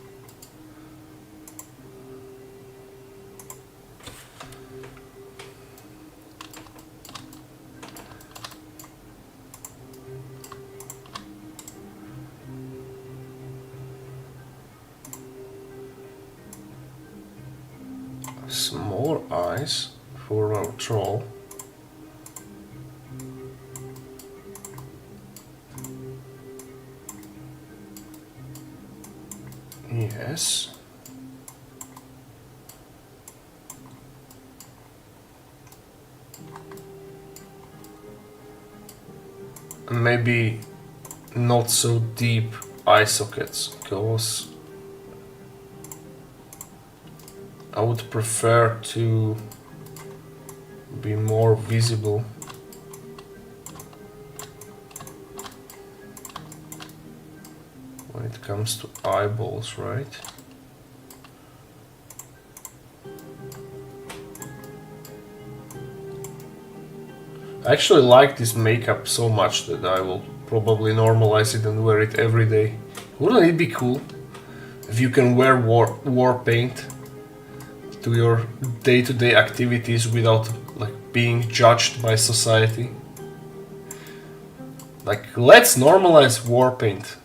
Smaller eyes for our troll. Yes. Maybe not so deep eye sockets, because I would prefer to be more visible. When it comes to eyeballs, right? I actually like this makeup so much that I will probably normalize it and wear it every day. Wouldn't it be cool if you can wear war paint to your day-to-day activities without like being judged by society? Like, let's normalize war paint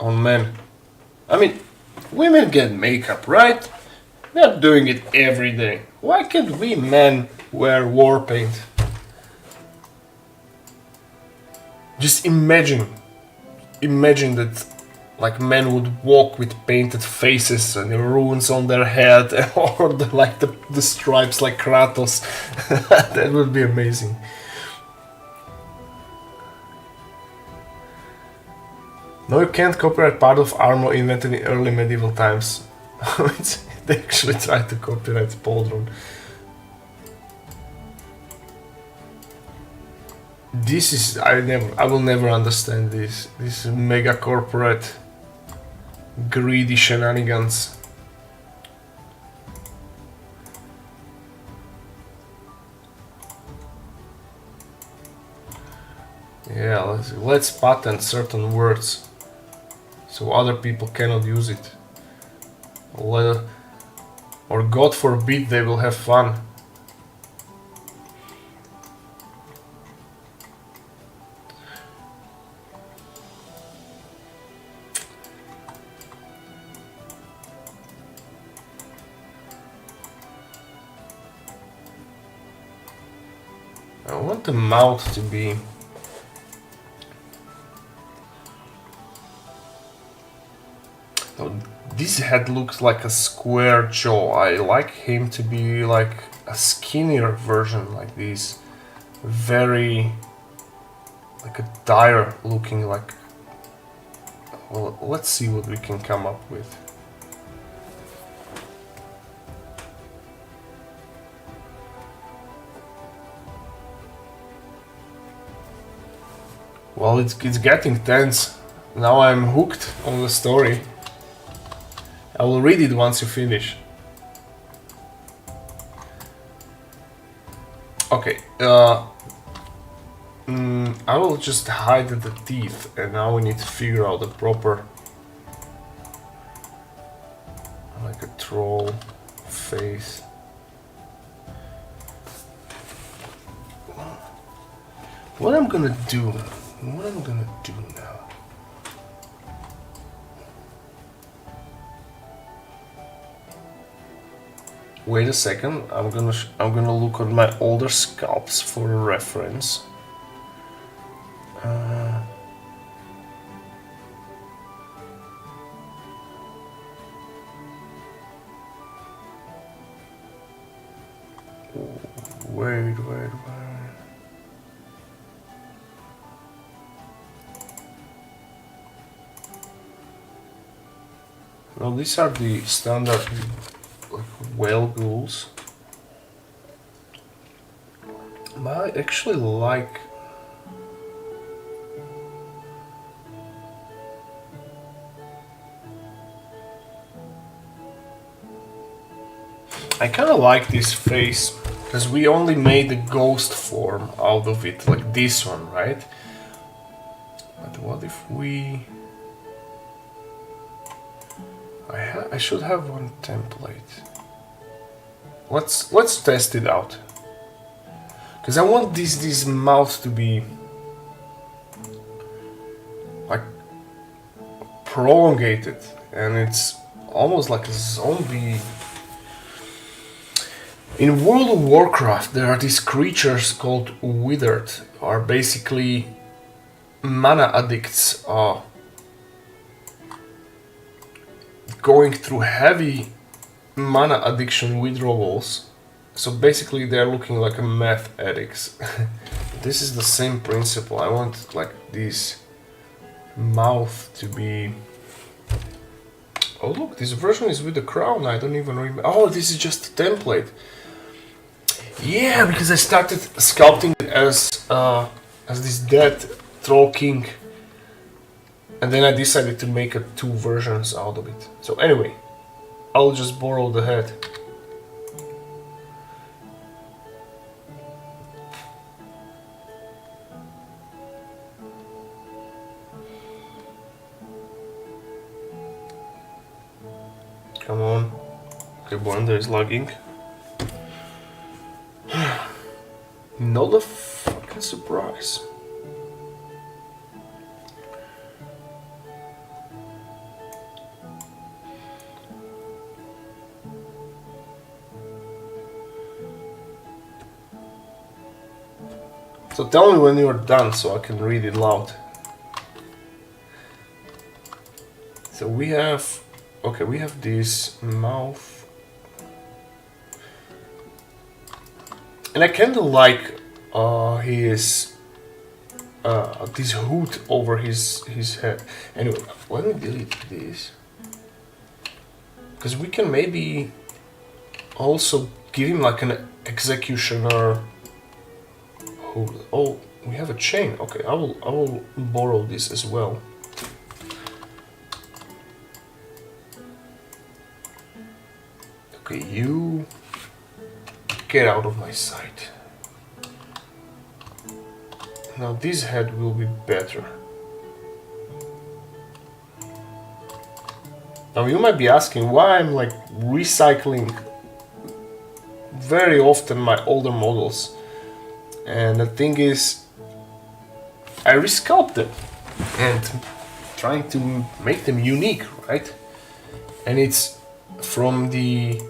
on men. I mean, women get makeup, right? They're doing it every day. Why can't we men wear war paint? Just imagine that like men would walk with painted faces and runes on their head or the stripes like Kratos. That would be amazing. No, you can't copyright part of armor invented in early medieval times. They actually tried to copyright pauldron. This is I will never understand this. This mega corporate greedy shenanigans. Yeah, let's patent certain words so other people cannot use it. Or God forbid they will have fun. I want the mouth to be this head looks like a square jaw. I like him to be like a skinnier version, like this. Very like a dire looking like. Well, let's see what we can come up with. Well, it's getting tense. Now I'm hooked on the story. I will read it once you finish. Okay, I will just hide the teeth, and now we need to figure out the proper, like a troll face. What I'm gonna do now? Wait a second, I'm gonna look at my older sculpts for a reference. Wait. Well, these are the standard like whale ghouls. But I actually like I kinda like this face, because we only made the ghost form out of it, like this one, right? But what if we... I should have one template. Let's test it out. Because I want this mouth to be like prolongated, and it's almost like a zombie. In World of Warcraft, there are these creatures called Withered, are basically mana addicts. going through heavy mana addiction withdrawals. So basically they're looking like a meth addicts. This is the same principle. I want like this mouth to be... Oh look, this version is with the crown. I don't even remember. Oh, this is just a template. Yeah, because I started sculpting it as this dead troll king, and then I decided to make two versions out of it. So anyway, I'll just borrow the head. Come on. Okay, Blender is lagging. Not a fucking surprise. So tell me when you're done so I can read it loud. So we have... Okay, we have this mouth. And I kinda like his this hood over his head. Anyway, let me delete this. Because we can maybe also give him like an executioner hood. Oh, we have a chain. Okay, I will borrow this as well. Okay, you get out of my sight. Now this head will be better. Now you might be asking why I'm like recycling very often my older models. And the thing is, I resculpt them and trying to make them unique, right? And it's from the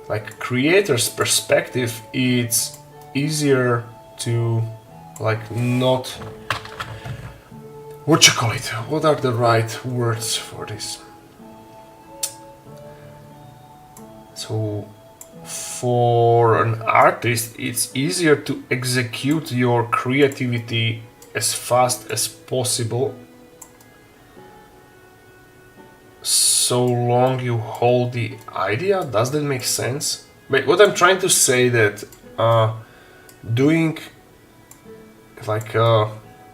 like creator's perspective, it's easier to like not, what you call it, what are the right words for this? So for an artist it's easier to execute your creativity as fast as possible, so long you hold the idea. Does that make sense? But what I'm trying to say that doing like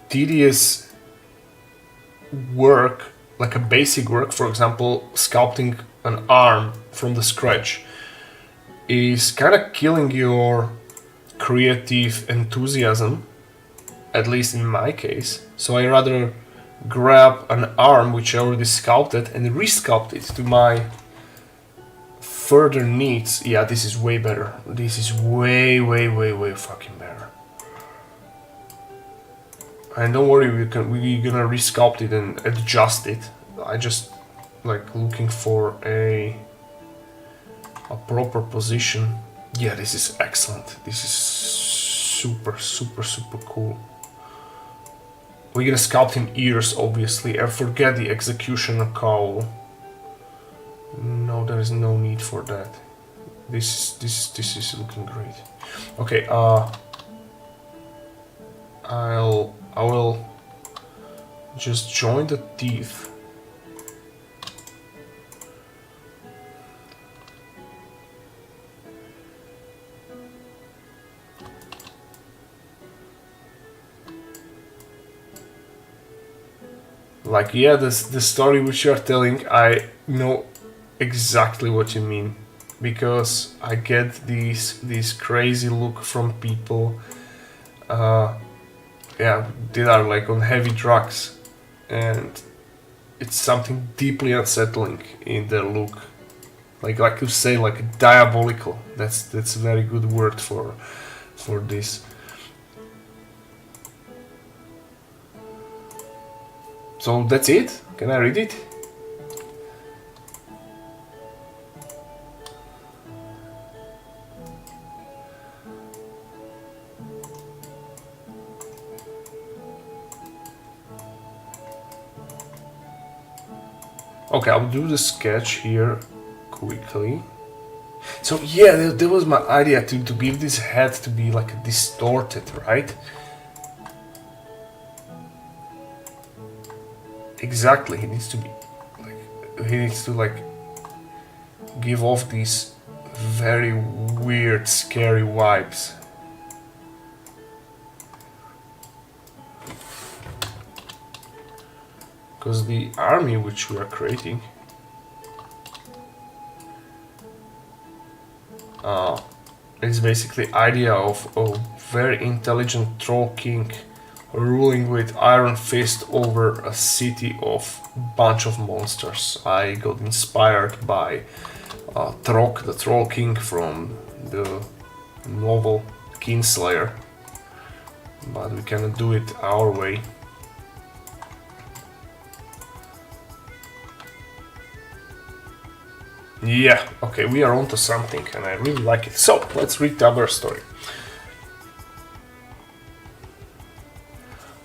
tedious work, like a basic work, for example sculpting an arm from the scratch, is kind of killing your creative enthusiasm, at least in my case. So I rather grab an arm which I already sculpted and resculpt it to my further needs. Yeah, this is way better. This is way fucking better. And don't worry, we're gonna resculpt it and adjust it. I just like looking for a proper position. Yeah, this is excellent. This is super cool. We're gonna sculpt him ears, obviously, and forget the executioner cowl. No, there is no need for that. This is looking great. Okay, I will just join the teeth. Like, yeah, the story which you are telling, I know exactly what you mean, because I get this crazy look from people, yeah, they are like on heavy drugs, and it's something deeply unsettling in their look, like you say, like diabolical. That's a very good word for this. So that's it. Can I read it? Okay, I'll do the sketch here quickly. So yeah, that was my idea to give this head to be like distorted, right? Exactly, he needs to be like, he needs to like give off these very weird, scary vibes. Because the army which we are creating is basically idea of a very intelligent troll king ruling with iron fist over a city of bunch of monsters. I got inspired by Trok, the troll king from the novel Kinslayer, but we cannot do it our way. Yeah, okay, we are onto something and I really like it. So, let's read the other story.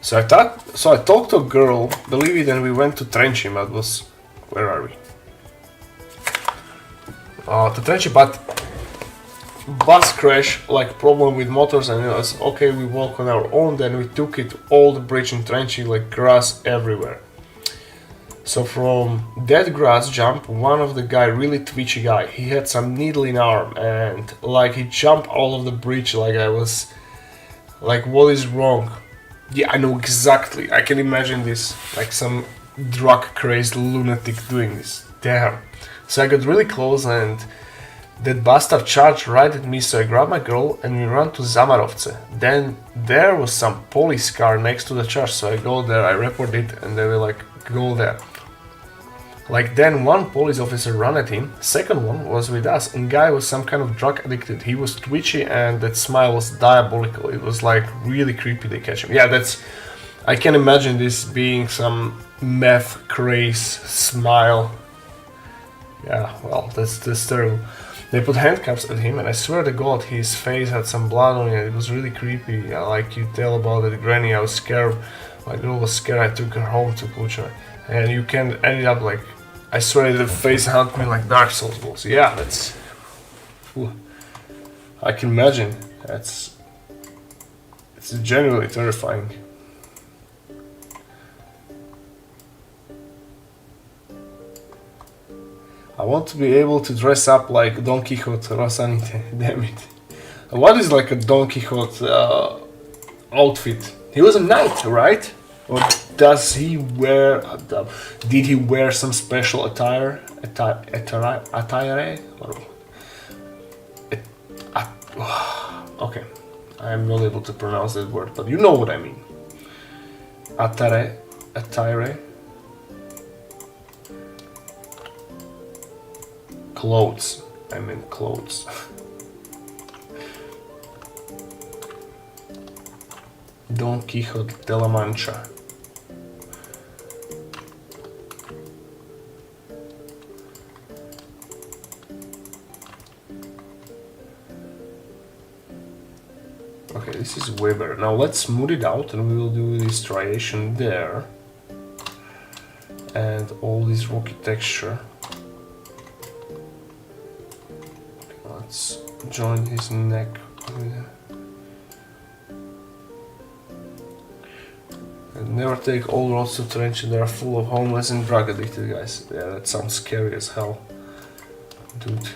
So I talked to a girl, believe it, and we went to Trenchy, but was, where are we? To Trenchy, but bus crash, like problem with motors, and it was okay, we walk on our own, then we took it all the bridge in Trenchy, like grass everywhere. So from that grass jump, one of the guy, really twitchy guy, he had some needle in arm, and like he jumped all of the bridge, like I was, like what is wrong? Yeah, I know exactly, I can imagine this, like some drug crazed lunatic doing this, damn. So I got really close and that bastard charged right at me, so I grabbed my girl and we ran to Zamarovce. Then there was some police car next to the church, so I go there, I report it, and they were like, go there. Like then one police officer ran at him, second one was with us, and guy was some kind of drug addicted. He was twitchy and that smile was diabolical. It was like really creepy they catch him. Yeah, that's, I can imagine this being some meth craze smile. Yeah, well, that's terrible. They put handcuffs at him and I swear to God his face had some blood on it. It was really creepy. Like you tell about it, granny, I was scared. My girl was scared, I took her home to Pucha. And you can end up like, I swear the face hugged me like Dark Souls balls. Yeah, that's... Ooh, I can imagine. It's genuinely terrifying. I want to be able to dress up like Don Quixote, Rosanite, damn it. What is like a Don Quixote outfit? He was a knight, right? Or does he wear, did he wear some special attire? Attire? Okay, I am not able to pronounce that word, but you know what I mean. Attire? Clothes, I mean clothes. Don Quixote de la Mancha. Okay, this is way better. Now let's smooth it out and we will do this striation there. And all this rocky texture. Okay, let's join his neck. And never take all roads to Trenchy, they are full of homeless and drug addicted guys. Yeah, that sounds scary as hell. Dude.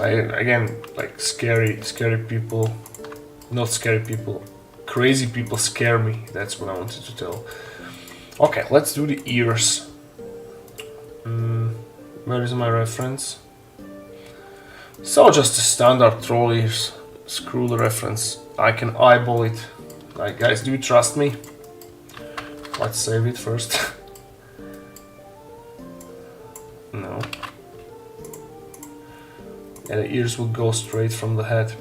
Again, like scary people, not scary people, crazy people scare me, that's what I wanted to tell. Okay, let's do the ears. Where is my reference? So just the standard troll ears, screw the reference, I can eyeball it. Like guys, do you trust me? Let's save it first. No. And the ears will go straight from the head.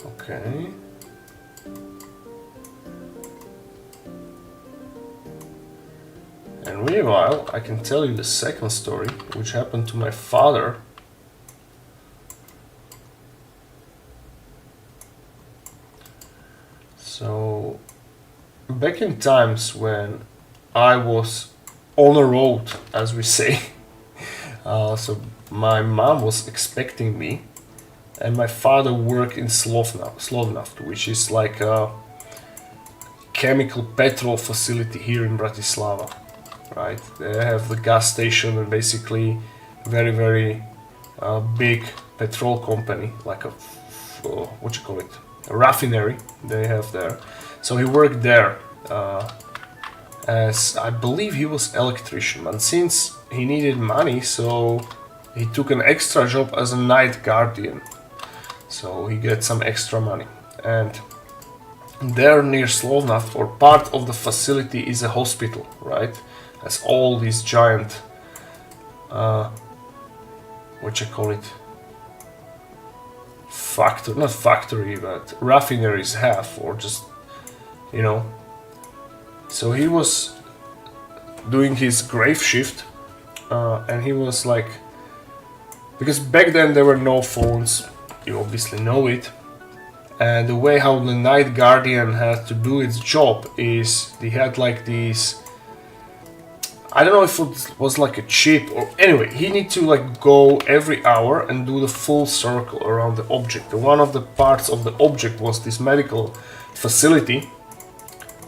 Okay. And meanwhile, I can tell you the second story, which happened to my father So back in times when I was on a road, as we say, so my mom was expecting me, and my father worked in Slovnaft, which is like a chemical petrol facility here in Bratislava, right? They have the gas station and basically very, very big petrol company, like a, what you call it, a raffinery they have there. So he worked there as, I believe he was electrician, and since he needed money, so he took an extra job as a night guardian. So he gets some extra money. And there near Slovnaft, or part of the facility, is a hospital, right? As all these giant, what you call it, not factory, but raffineries have, or just, you know. So he was doing his grave shift, and he was like, because back then there were no phones, you obviously know it, and the way how the night guardian had to do its job is he had like these, I don't know if it was like a chip or anyway, he need to like go every hour and do the full circle around the object. And one of the parts of the object was this medical facility.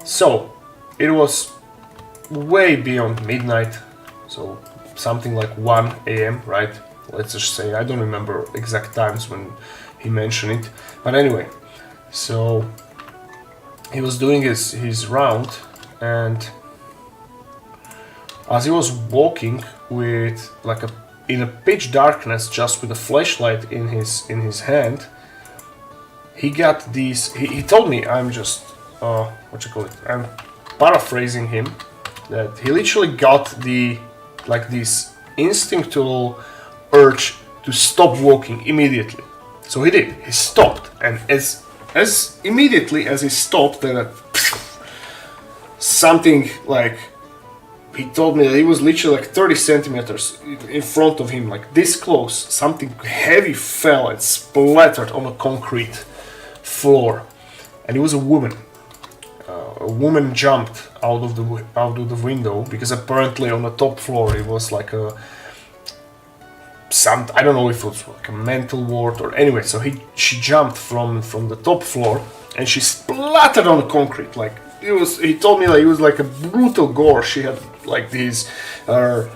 So it was way beyond midnight, so something like 1 a.m., right? Let's just say, I don't remember exact times when he mentioned it, but anyway, so he was doing his round, and as he was walking with like in a pitch darkness, just with a flashlight in his hand, he got these. He told me, I'm just what you call it? I'm paraphrasing him, that he literally got this instinctual urge to stop walking immediately. So he did. He stopped, and as immediately as he stopped, then something like, he told me that he was literally like 30 centimeters in front of him, like this close. Something heavy fell and splattered on a concrete floor, and it was a woman. A woman jumped out of the window, because apparently on the top floor it was like I don't know if it was like a mental ward or anyway. So she jumped from the top floor, and she splattered on the concrete. Like he told me that it was like a brutal gore. She had like these, her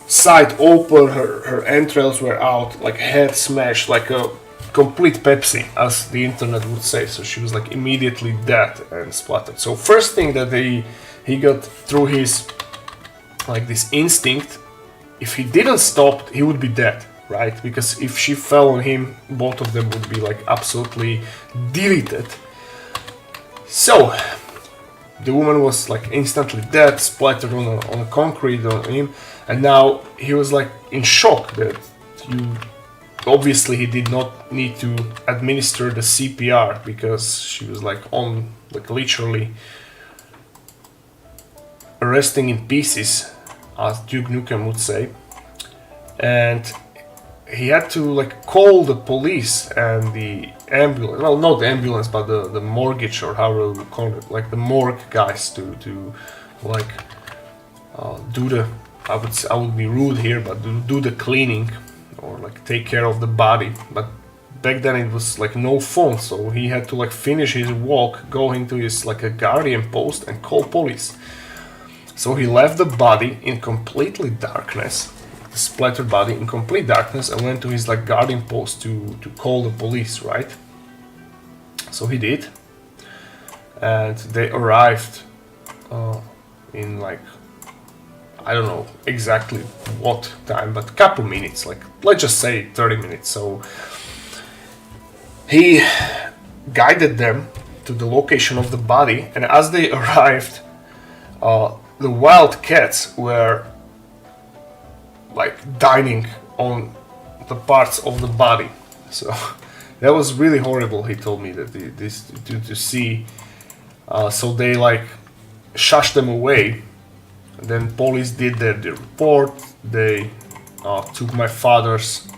side open, her entrails were out, like head smashed, like a complete Pepsi, as the internet would say. So she was like immediately dead and splattered. So first thing that he got through his like this instinct, if he didn't stop, he would be dead, right? Because if she fell on him, both of them would be like absolutely deleted. So the woman was like instantly dead, splattered on a concrete on him, and now he was like in shock that obviously he did not need to administer the CPR, because she was like on, like literally resting in pieces, as Duke Nukem would say. And he had to like call the police and the ambulance, well, not the ambulance, but the mortgage, or however we call it, like the morgue guys to like do the, I would be rude here, but do the cleaning, or like take care of the body. But back then it was like no phone, so he had to like finish his walk, go into his like a guardian post and call police. So he left the body in completely darkness, the splattered body in complete darkness, and went to his like guardian post to call the police, right? So he did, and they arrived in like, I don't know exactly what time, but a couple minutes, like let's just say 30 minutes. So he guided them to the location of the body, and as they arrived, the wild cats were like dining on the parts of the body. So that was really horrible. He told me that this to see. So they like shushed them away. And then police did their report. They took my father's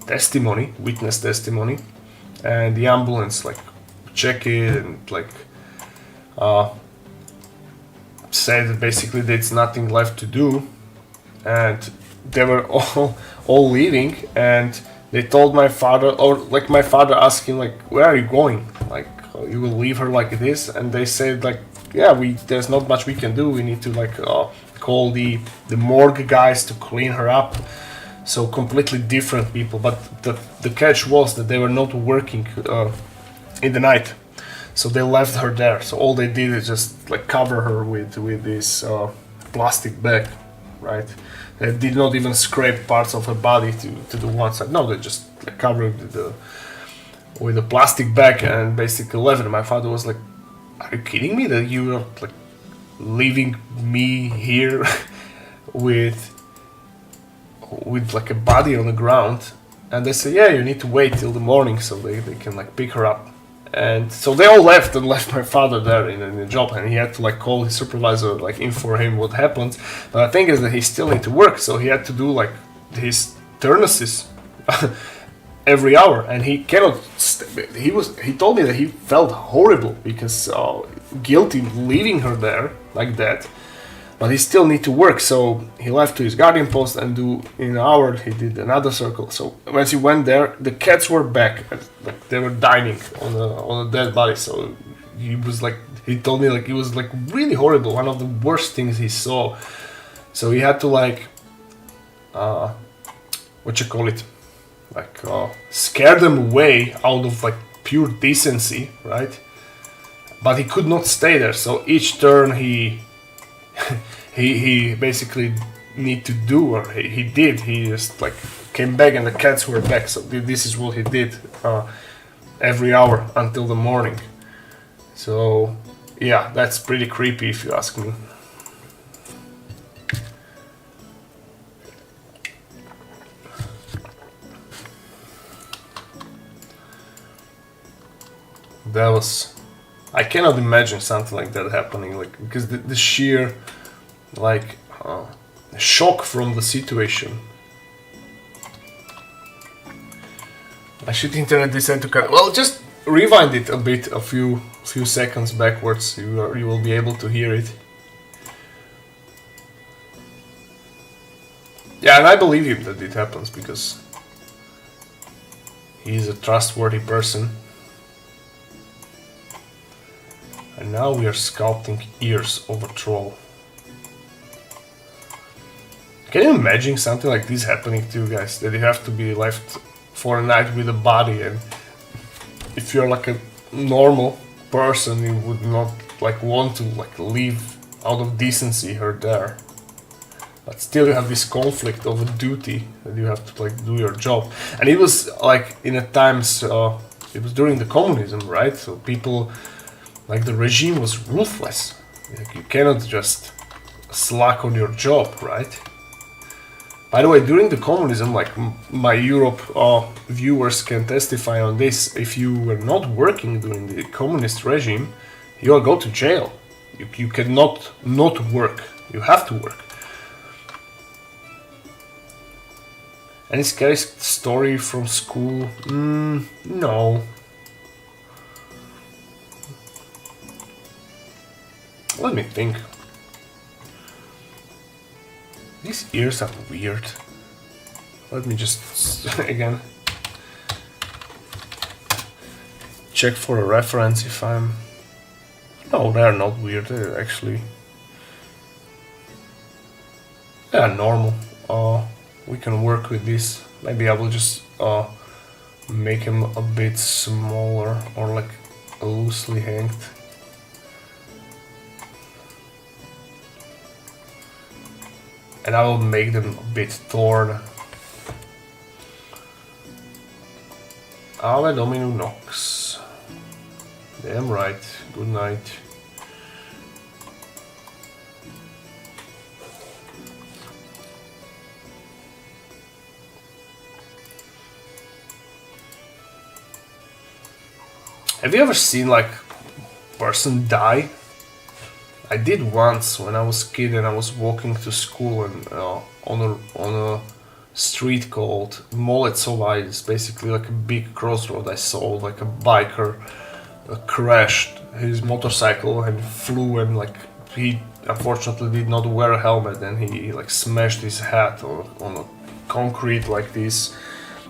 testimony, witness testimony, and the ambulance like checked it and like said basically there's nothing left to do, and they were all leaving, and they told my father, or like my father asked him like, where are you going? Like, you will leave her like this? And they said like, yeah, there's not much we can do. We need to like call the morgue guys to clean her up. So completely different people. But the catch was that they were not working in the night, so they left her there. So all they did is just like cover her with this plastic bag, right? They did not even scrape parts of her body to the one side. No, they just like covered with a plastic bag and basically left it. My father was like, "Are you kidding me? That you are like leaving me here with like a body on the ground?" And they said, "Yeah, you need to wait till the morning so they can like pick her up." And so they all left and left my father there in the job, and he had to like call his supervisor, like inform him what happened. But the thing is that he still need to work, so he had to do like his turnuses every hour, and he cannot. He told me that he felt horrible because guilty leaving her there like that. But he still need to work, so he left to his guardian post and in an hour he did another circle. So once he went there, the cats were back, like they were dining on a dead body. So he told me like it was like really horrible, one of the worst things he saw. So he had to like, what you call it, like scare them away out of like pure decency, right? But he could not stay there. So each turn he basically need to do, or he did. He just like came back and the cats were back. So this is what he did every hour until the morning. So yeah, that's pretty creepy if you ask me. I cannot imagine something like that happening, like because the sheer like shock from the situation. I should internet descent to cut. Well, just rewind it a bit, a few seconds backwards. You will be able to hear it. Yeah, and I believe him that it happens because he is a trustworthy person. And now we are sculpting ears of a troll. Can you imagine something like this happening to you guys? That you have to be left for a night with a body, and if you're like a normal person, you would not like want to like leave out of decency her there. But still you have this conflict of a duty that you have to like do your job. And it was like in a times, it was during the communism, right? So people, like the regime was ruthless. Like you cannot just slack on your job, right? By the way, during the communism, like my Europe viewers can testify on this, if you were not working during the communist regime, you will go to jail. You cannot not work. You have to work. Any scary story from school? No. Let me think. These ears are weird. Let me just again check for a reference if I'm... No, they are not weird. They're actually... They are normal. We can work with this. Maybe I will just make them a bit smaller or like loosely hanged. And I will make them a bit torn. Ave Domino Nox. Damn right. Good night. Have you ever seen like person die? I did once when I was a kid and I was walking to school, and on a street called Moletsova, it's basically like a big crossroad. I saw like a biker crashed his motorcycle and flew, and like he unfortunately did not wear a helmet, and he like smashed his head on a concrete like this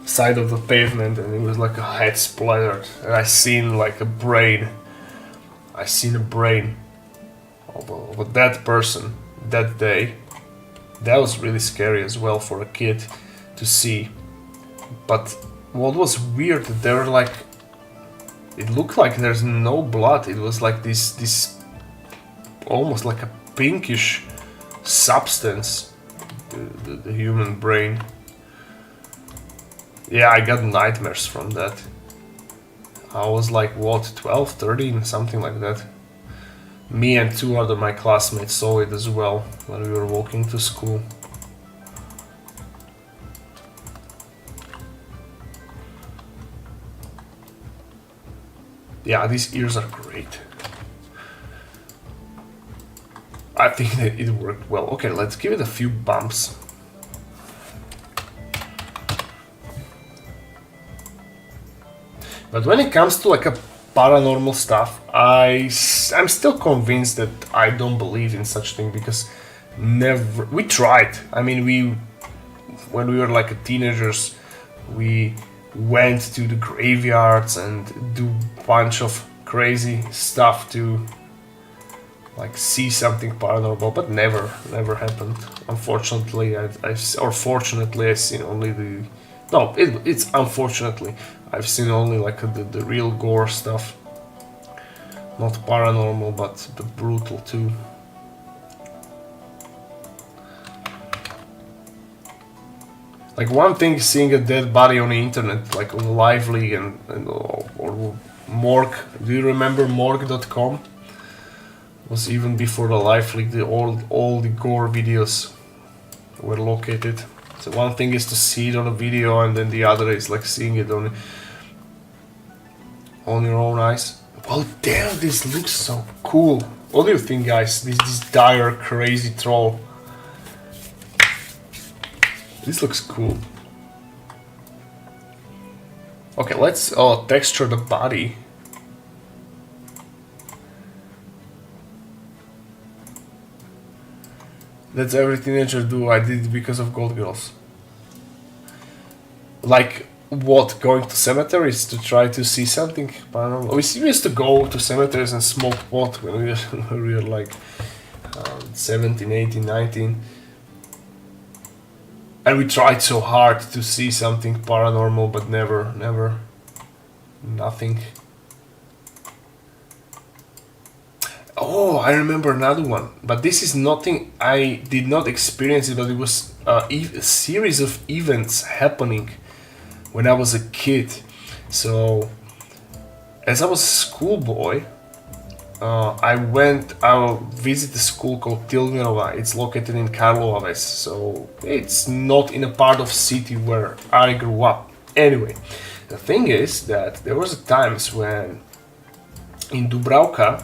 side of the pavement, and it was like a head splattered, and I seen like a brain. I seen a brain of a dead person that day. That was really scary as well for a kid to see. But what was weird, there were like, it looked like there's no blood. It was like this almost like a pinkish substance, the human brain. Yeah, I got nightmares from that. I was like, what, 12, 13, something like that. Me and two other my classmates saw it as well when we were walking to school. Yeah, these ears are great. I think that it worked well. Okay, let's give it a few bumps. But when it comes to like a paranormal stuff, I'm still convinced that I don't believe in such thing, because we tried. I mean, when we were like teenagers, we went to the graveyards and do bunch of crazy stuff to like see something paranormal, but never happened. Unfortunately, or fortunately, I've seen only the. No, it's unfortunately. I've seen only like the real gore stuff. Not paranormal, but brutal too. Like one thing is seeing a dead body on the internet, like on Lively or Morgue. Do you remember Morgue.com? It was even before the Lively, all the gore videos were located. So one thing is to see it on a video, and then the other is like seeing it on your own eyes. Well, damn, this looks so cool. What do you think, guys? This dire, crazy troll. This looks cool. Okay, let's texture the body. That's every teenager do. I did it because of Gold Girls. Like what? Going to cemeteries to try to see something paranormal? We used to go to cemeteries and smoke pot when we were like 17, 18, 19. And we tried so hard to see something paranormal, but never, nothing. Oh, I remember another one, but this is nothing. I did not experience it, but it was a series of events happening when I was a kid. So, as I was a schoolboy, I visited a school called Tilmirova. It's located in Karlovac, so it's not in a part of city where I grew up. Anyway, the thing is that there was times when in Dubravka,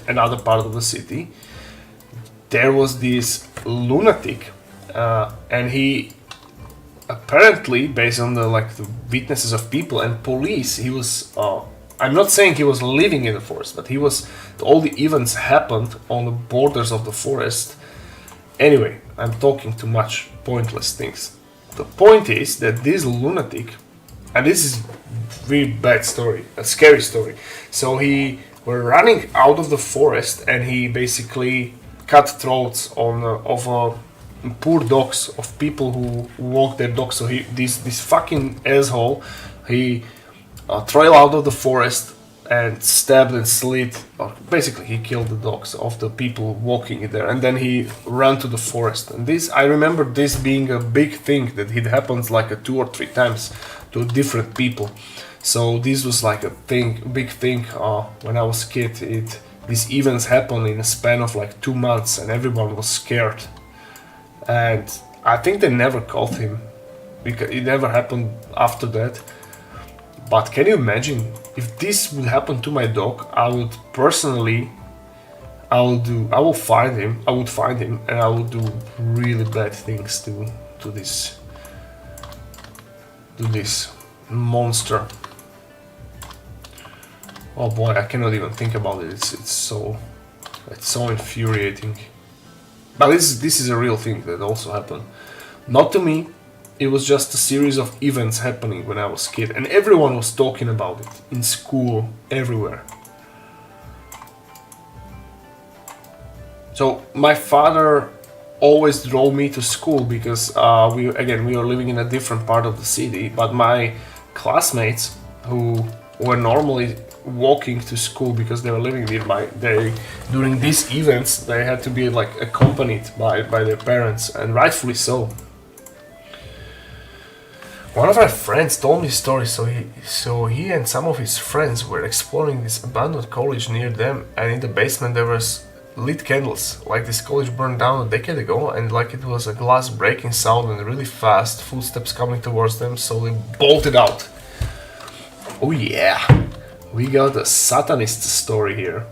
another part of the city, there was this lunatic, and he apparently, based on the witnesses of people and police, he was. I'm not saying he was living in the forest, but all the events happened on the borders of the forest. Anyway, I'm talking too much pointless things. The point is that this lunatic, and this is a really bad story, a scary story. So he were running out of the forest, and he basically cut throats of poor dogs, of people who walk their dogs. So this fucking asshole, he trailed out of the forest and stabbed and slit, or basically he killed the dogs of the people walking in there, and then he ran to the forest. And I remember this being a big thing, that it happens like 2 or 3 times to different people. So this was like a big thing when I was a kid. These events happened in a span of like 2 months, and everyone was scared. And I think they never caught him, because it never happened after that. But can you imagine if this would happen to my dog? I would find him, and I would do really bad things to this monster. Oh boy, I cannot even think about it. It's so infuriating. But this is a real thing that also happened. Not to me. It was just a series of events happening when I was a kid, and everyone was talking about it in school, everywhere. So my father always drove me to school because we were living in a different part of the city, but my classmates who were normally walking to school because they were living nearby, during these events they had to be like accompanied by their parents, and rightfully so. One of my friends told me a story. So he and some of his friends were exploring this abandoned college near them, and in the basement there was lit candles. Like this college burned down a decade ago, and like it was a glass breaking sound and really fast footsteps coming towards them, so they bolted out. Oh yeah, we got a Satanist story here.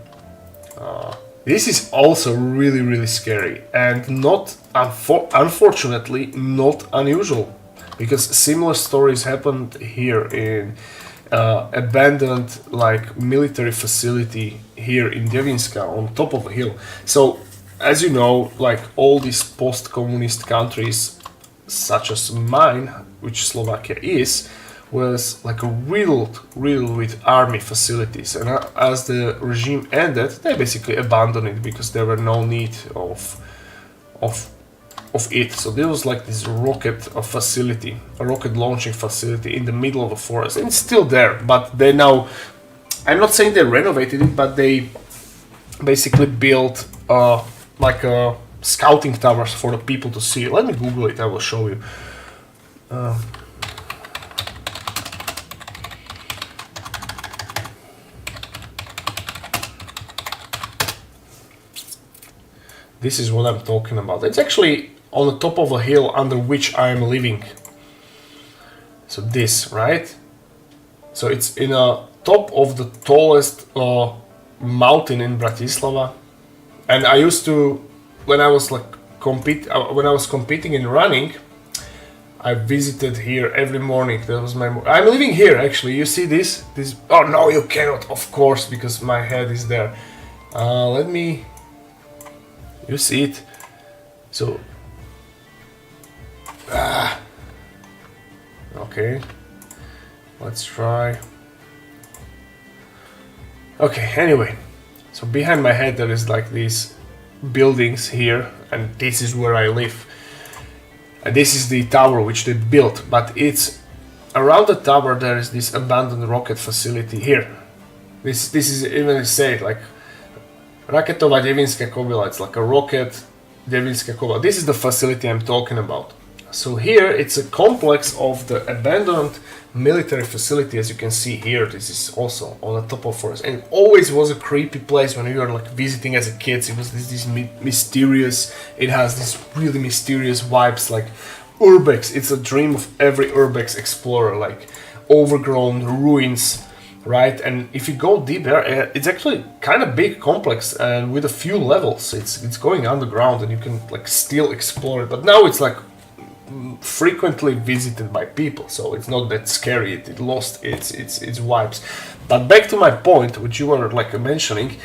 This is also really, really scary, and not unfortunately not unusual. Because similar stories happened here in abandoned like military facility here in Devinska on top of a hill. So as you know, like all these post-communist countries such as mine, which Slovakia is, was like riddled with army facilities, and as the regime ended, they basically abandoned it because there were no need of it. So there was like this rocket facility, a rocket launching facility in the middle of a forest, and it's still there, but they now, I'm not saying they renovated it, but they basically built like scouting towers for the people to see. Let me Google it, I will show you. This is what I'm talking about. It's actually on the top of a hill under which I am living. So this, right? So it's in a top of the tallest mountain in Bratislava. And I used to, when I was like competing in running, I visited here every morning. That was my. I'm living here actually. You see this? This. Oh no, you cannot. Of course, because my head is there. Let me. You see it? So. Okay. Let's try. Okay. Anyway, so behind my head there is like these buildings here, and this is where I live. And this is the tower which they built, but it's around the tower there is this abandoned rocket facility here. This is even said like Raketová Devinská Kobyla. It's like a rocket Devinská Kobyla. This is the facility I'm talking about. So here it's a complex of the abandoned military facility, as you can see here. This is also on the top of forest, and it always was a creepy place when you were like visiting as a kid. It was this mysterious. It has this really mysterious vibes, like urbex. It's a dream of every urbex explorer, like overgrown ruins, right? And if you go deep there, it's actually kind of big complex and with a few levels. It's going underground, and you can like still explore it. But now it's like frequently visited by people, so it's not that scary. It lost its vibes. But back to my point, which you were like mentioning,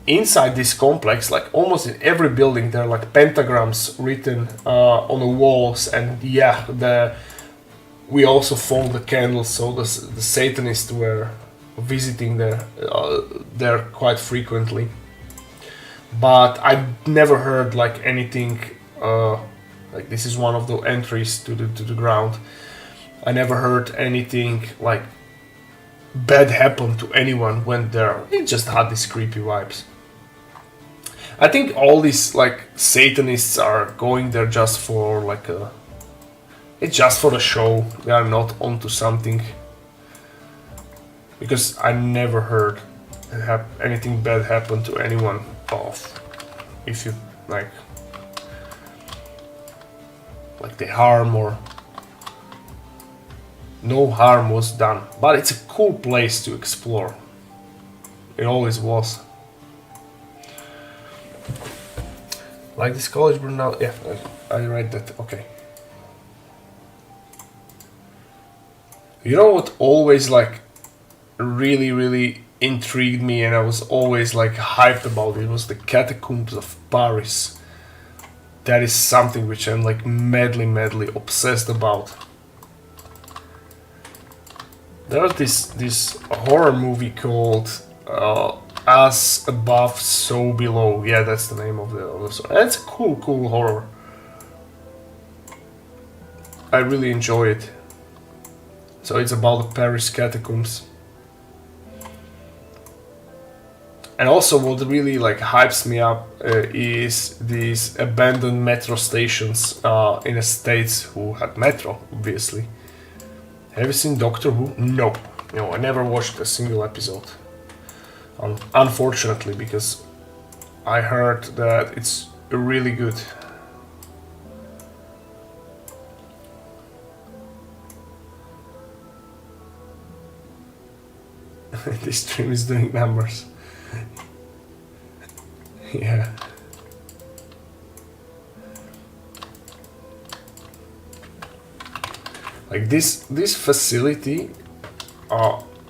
inside this complex, like almost in every building, there are like pentagrams written on the walls, and yeah, we also found the candles, so the Satanists were visiting there quite frequently. But I never heard like anything. Like this is one of the entries to the ground. I never heard anything like bad happen to anyone went there. It just had these creepy vibes. I think all these like Satanists are going there just for like it's just for the show. They are not onto something. Because I never heard anything bad happen to anyone if you like the harm, or no harm was done. But it's a cool place to explore. It always was. Like this college burned down. Yeah, I read that. Okay. You know what always like really intrigued me, and I was always like hyped about it. It was the Catacombs of Paris. That is something which I'm like madly obsessed about. There was this horror movie called As Above, So Below. Yeah, that's the name of the song. It's a cool horror. I really enjoy it. So it's about the Paris catacombs. And also what really like hypes me up is these abandoned metro stations in the States who had metro, obviously. Have you seen Doctor Who? No. I never watched a single episode. Unfortunately, because I heard that it's really good. This stream is doing numbers. Yeah. Like this facility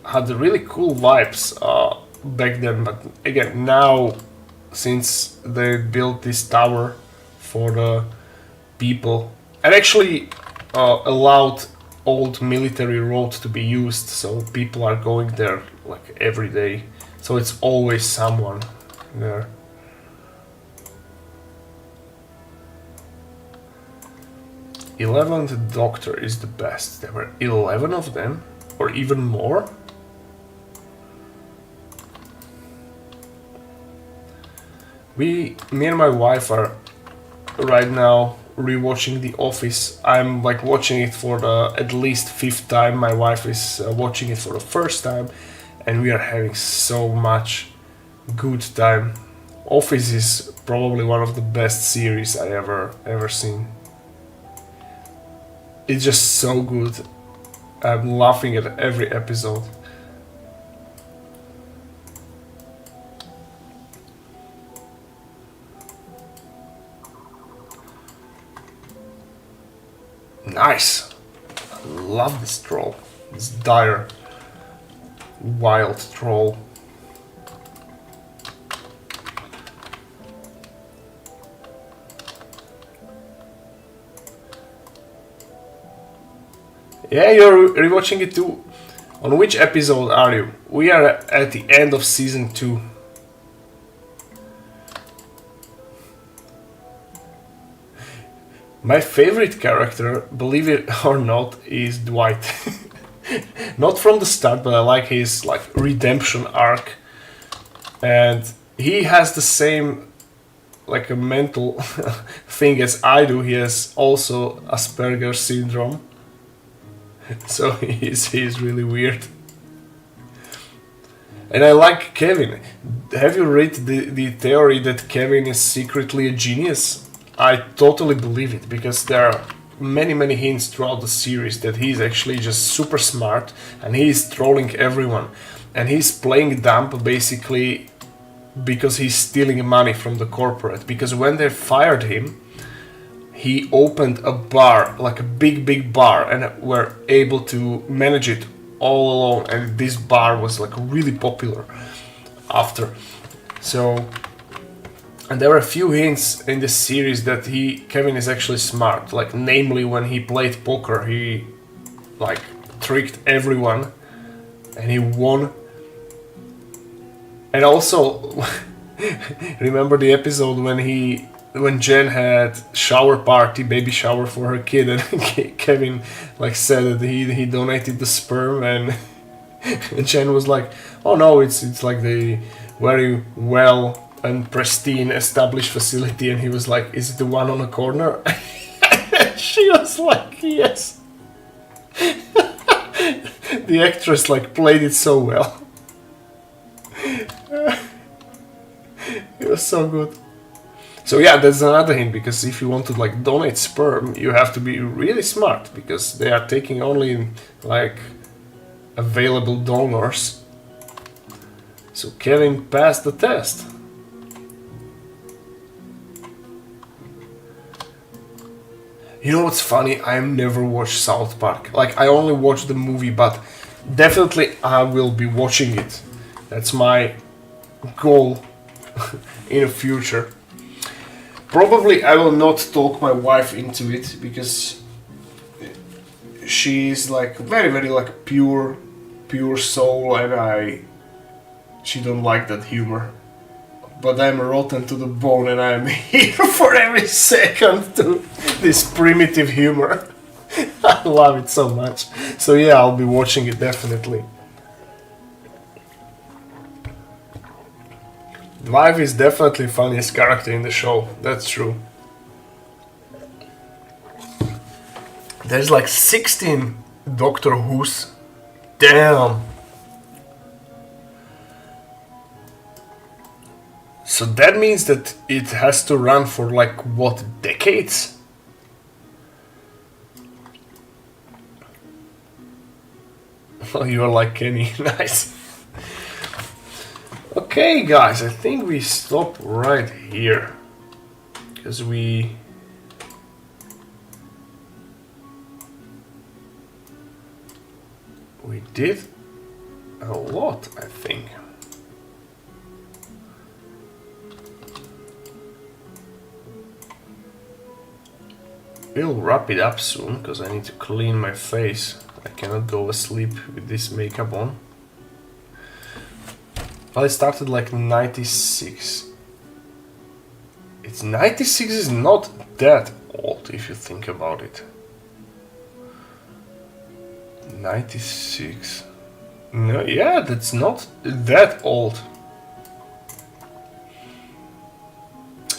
had really cool vibes back then, but again now, since they built this tower for the people and actually allowed old military road to be used, so people are going there like every day, so it's always someone there. "11th Doctor is the best." There were 11 of them, or even more. Me and my wife are right now rewatching The Office. I'm like watching it for the at least 5th time. My wife is watching it for the first time, and we are having so much good time. Office is probably one of the best series I ever seen. It's just so good. I'm laughing at every episode. Nice! I love this troll. This dire, wild troll. Yeah, you're rewatching it too. On which episode are you? We are at the end of season 2. My favorite character, believe it or not, is Dwight. Not from the start, but I like his like redemption arc. And he has the same like a mental thing as I do. He has also Asperger's syndrome. So he's really weird. And I like Kevin. Have you read the theory that Kevin is secretly a genius? I totally believe it, because there are many hints throughout the series that he's actually just super smart and he's trolling everyone. And he's playing dumb basically because he's stealing money from the corporate. Because when they fired him, he opened a bar, like a big bar, and were able to manage it all alone. And this bar was like really popular after. So, and there were a few hints in this series that Kevin is actually smart. Like, namely, when he played poker, he like tricked everyone, and he won. And also, remember the episode when Jen had baby shower for her kid, and Kevin like said that he donated the sperm, and Jen was like, "Oh no, it's like the very well and pristine established facility," and he was like, "Is it the one on the corner?" She was like, "Yes." The actress like played it so well. It was so good. So yeah, that's another hint, because if you want to like donate sperm, you have to be really smart, because they are taking only like available donors. So Kevin passed the test. You know what's funny? I never watched South Park. Like, I only watched the movie, but definitely I will be watching it. That's my goal in the future. Probably I will not talk my wife into it because she's like very like pure soul, and she don't like that humor. But I'm rotten to the bone, and I'm here for every second to this primitive humor. I love it so much. So yeah, I'll be watching it definitely. The wife is definitely funniest character in the show. That's true. There's like 16 Doctor Who's. Damn. So that means that it has to run for like what, decades? Oh, you're like Kenny. Nice. Okay, guys, I think we stop right here because we did a lot, I think. We'll wrap it up soon because I need to clean my face. I cannot go asleep with this makeup on. Well, it started like 96. It's 96 is not that old if you think about it. 96. No, yeah, that's not that old.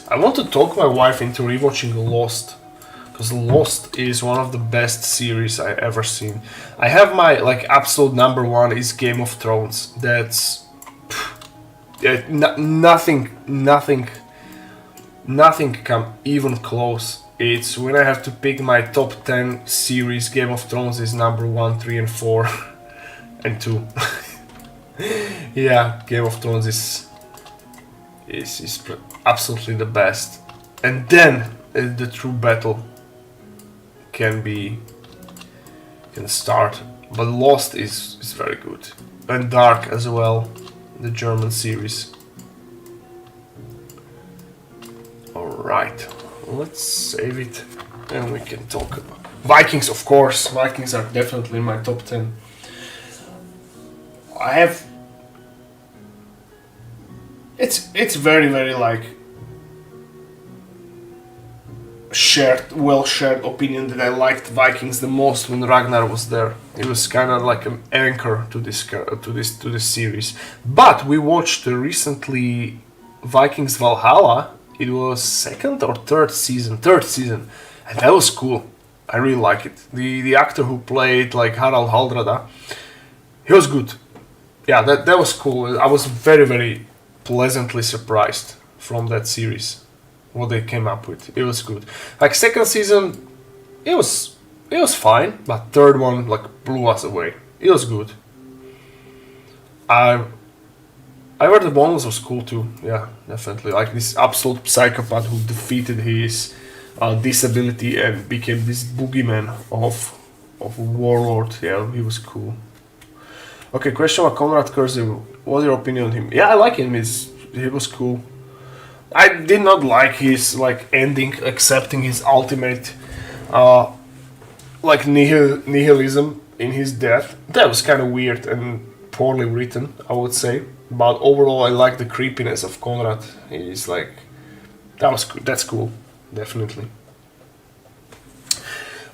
I want to talk my wife into rewatching Lost, because Lost is one of the best series I ever seen. I have my like absolute number one is Game of Thrones. That's nothing come even close. It's when I have to pick my top 10 series, Game of Thrones is number 1, 3 and 4 and 2. Yeah, Game of Thrones is absolutely the best. And then the true battle can start. But Lost is very good. And Dark as well, the German series. Alright, let's save it and we can talk about Vikings, of course. Vikings are definitely in my top 10. I have it's very like well shared opinion that I liked Vikings the most when Ragnar was there. It was kind of like an anchor to this series. But we watched recently Vikings Valhalla. It was second or third season, and that was cool. I really like it. The actor who played like Harald Haldrada, he was good. Yeah, that was cool. I was very pleasantly surprised from that series, what they came up with. It was good. Like second season, it was fine, but third one like blew us away. It was good. I heard the bonus was cool too. Yeah, definitely. Like this absolute psychopath who defeated his disability and became this boogeyman of a warlord. Yeah, he was cool. Okay, question about Konrad Kurzew. What's your opinion on him? Yeah, I like him. He was cool. I did not like his like ending, accepting his ultimate like nihilism in his death. That was kind of weird and poorly written, I would say. But overall, I like the creepiness of Konrad. He's like, that's cool, definitely.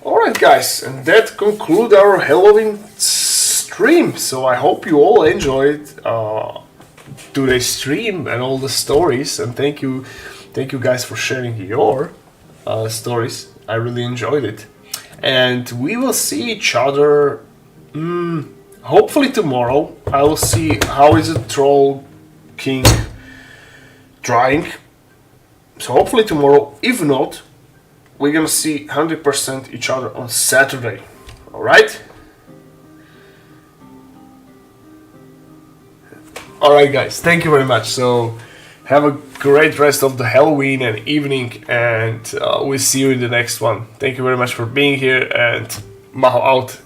Alright guys, and that concludes our Halloween stream. So I hope you all enjoyed today's stream and all the stories. And thank you guys for sharing your stories. I really enjoyed it. And we will see each other hopefully tomorrow. I will see how is the Troll King drying. So hopefully tomorrow. If not, we're gonna see 100% each other on Saturday. Alright? Alright guys, thank you very much. So have a great rest of the Halloween and evening, and we'll see you in the next one. Thank you very much for being here, and Maho out.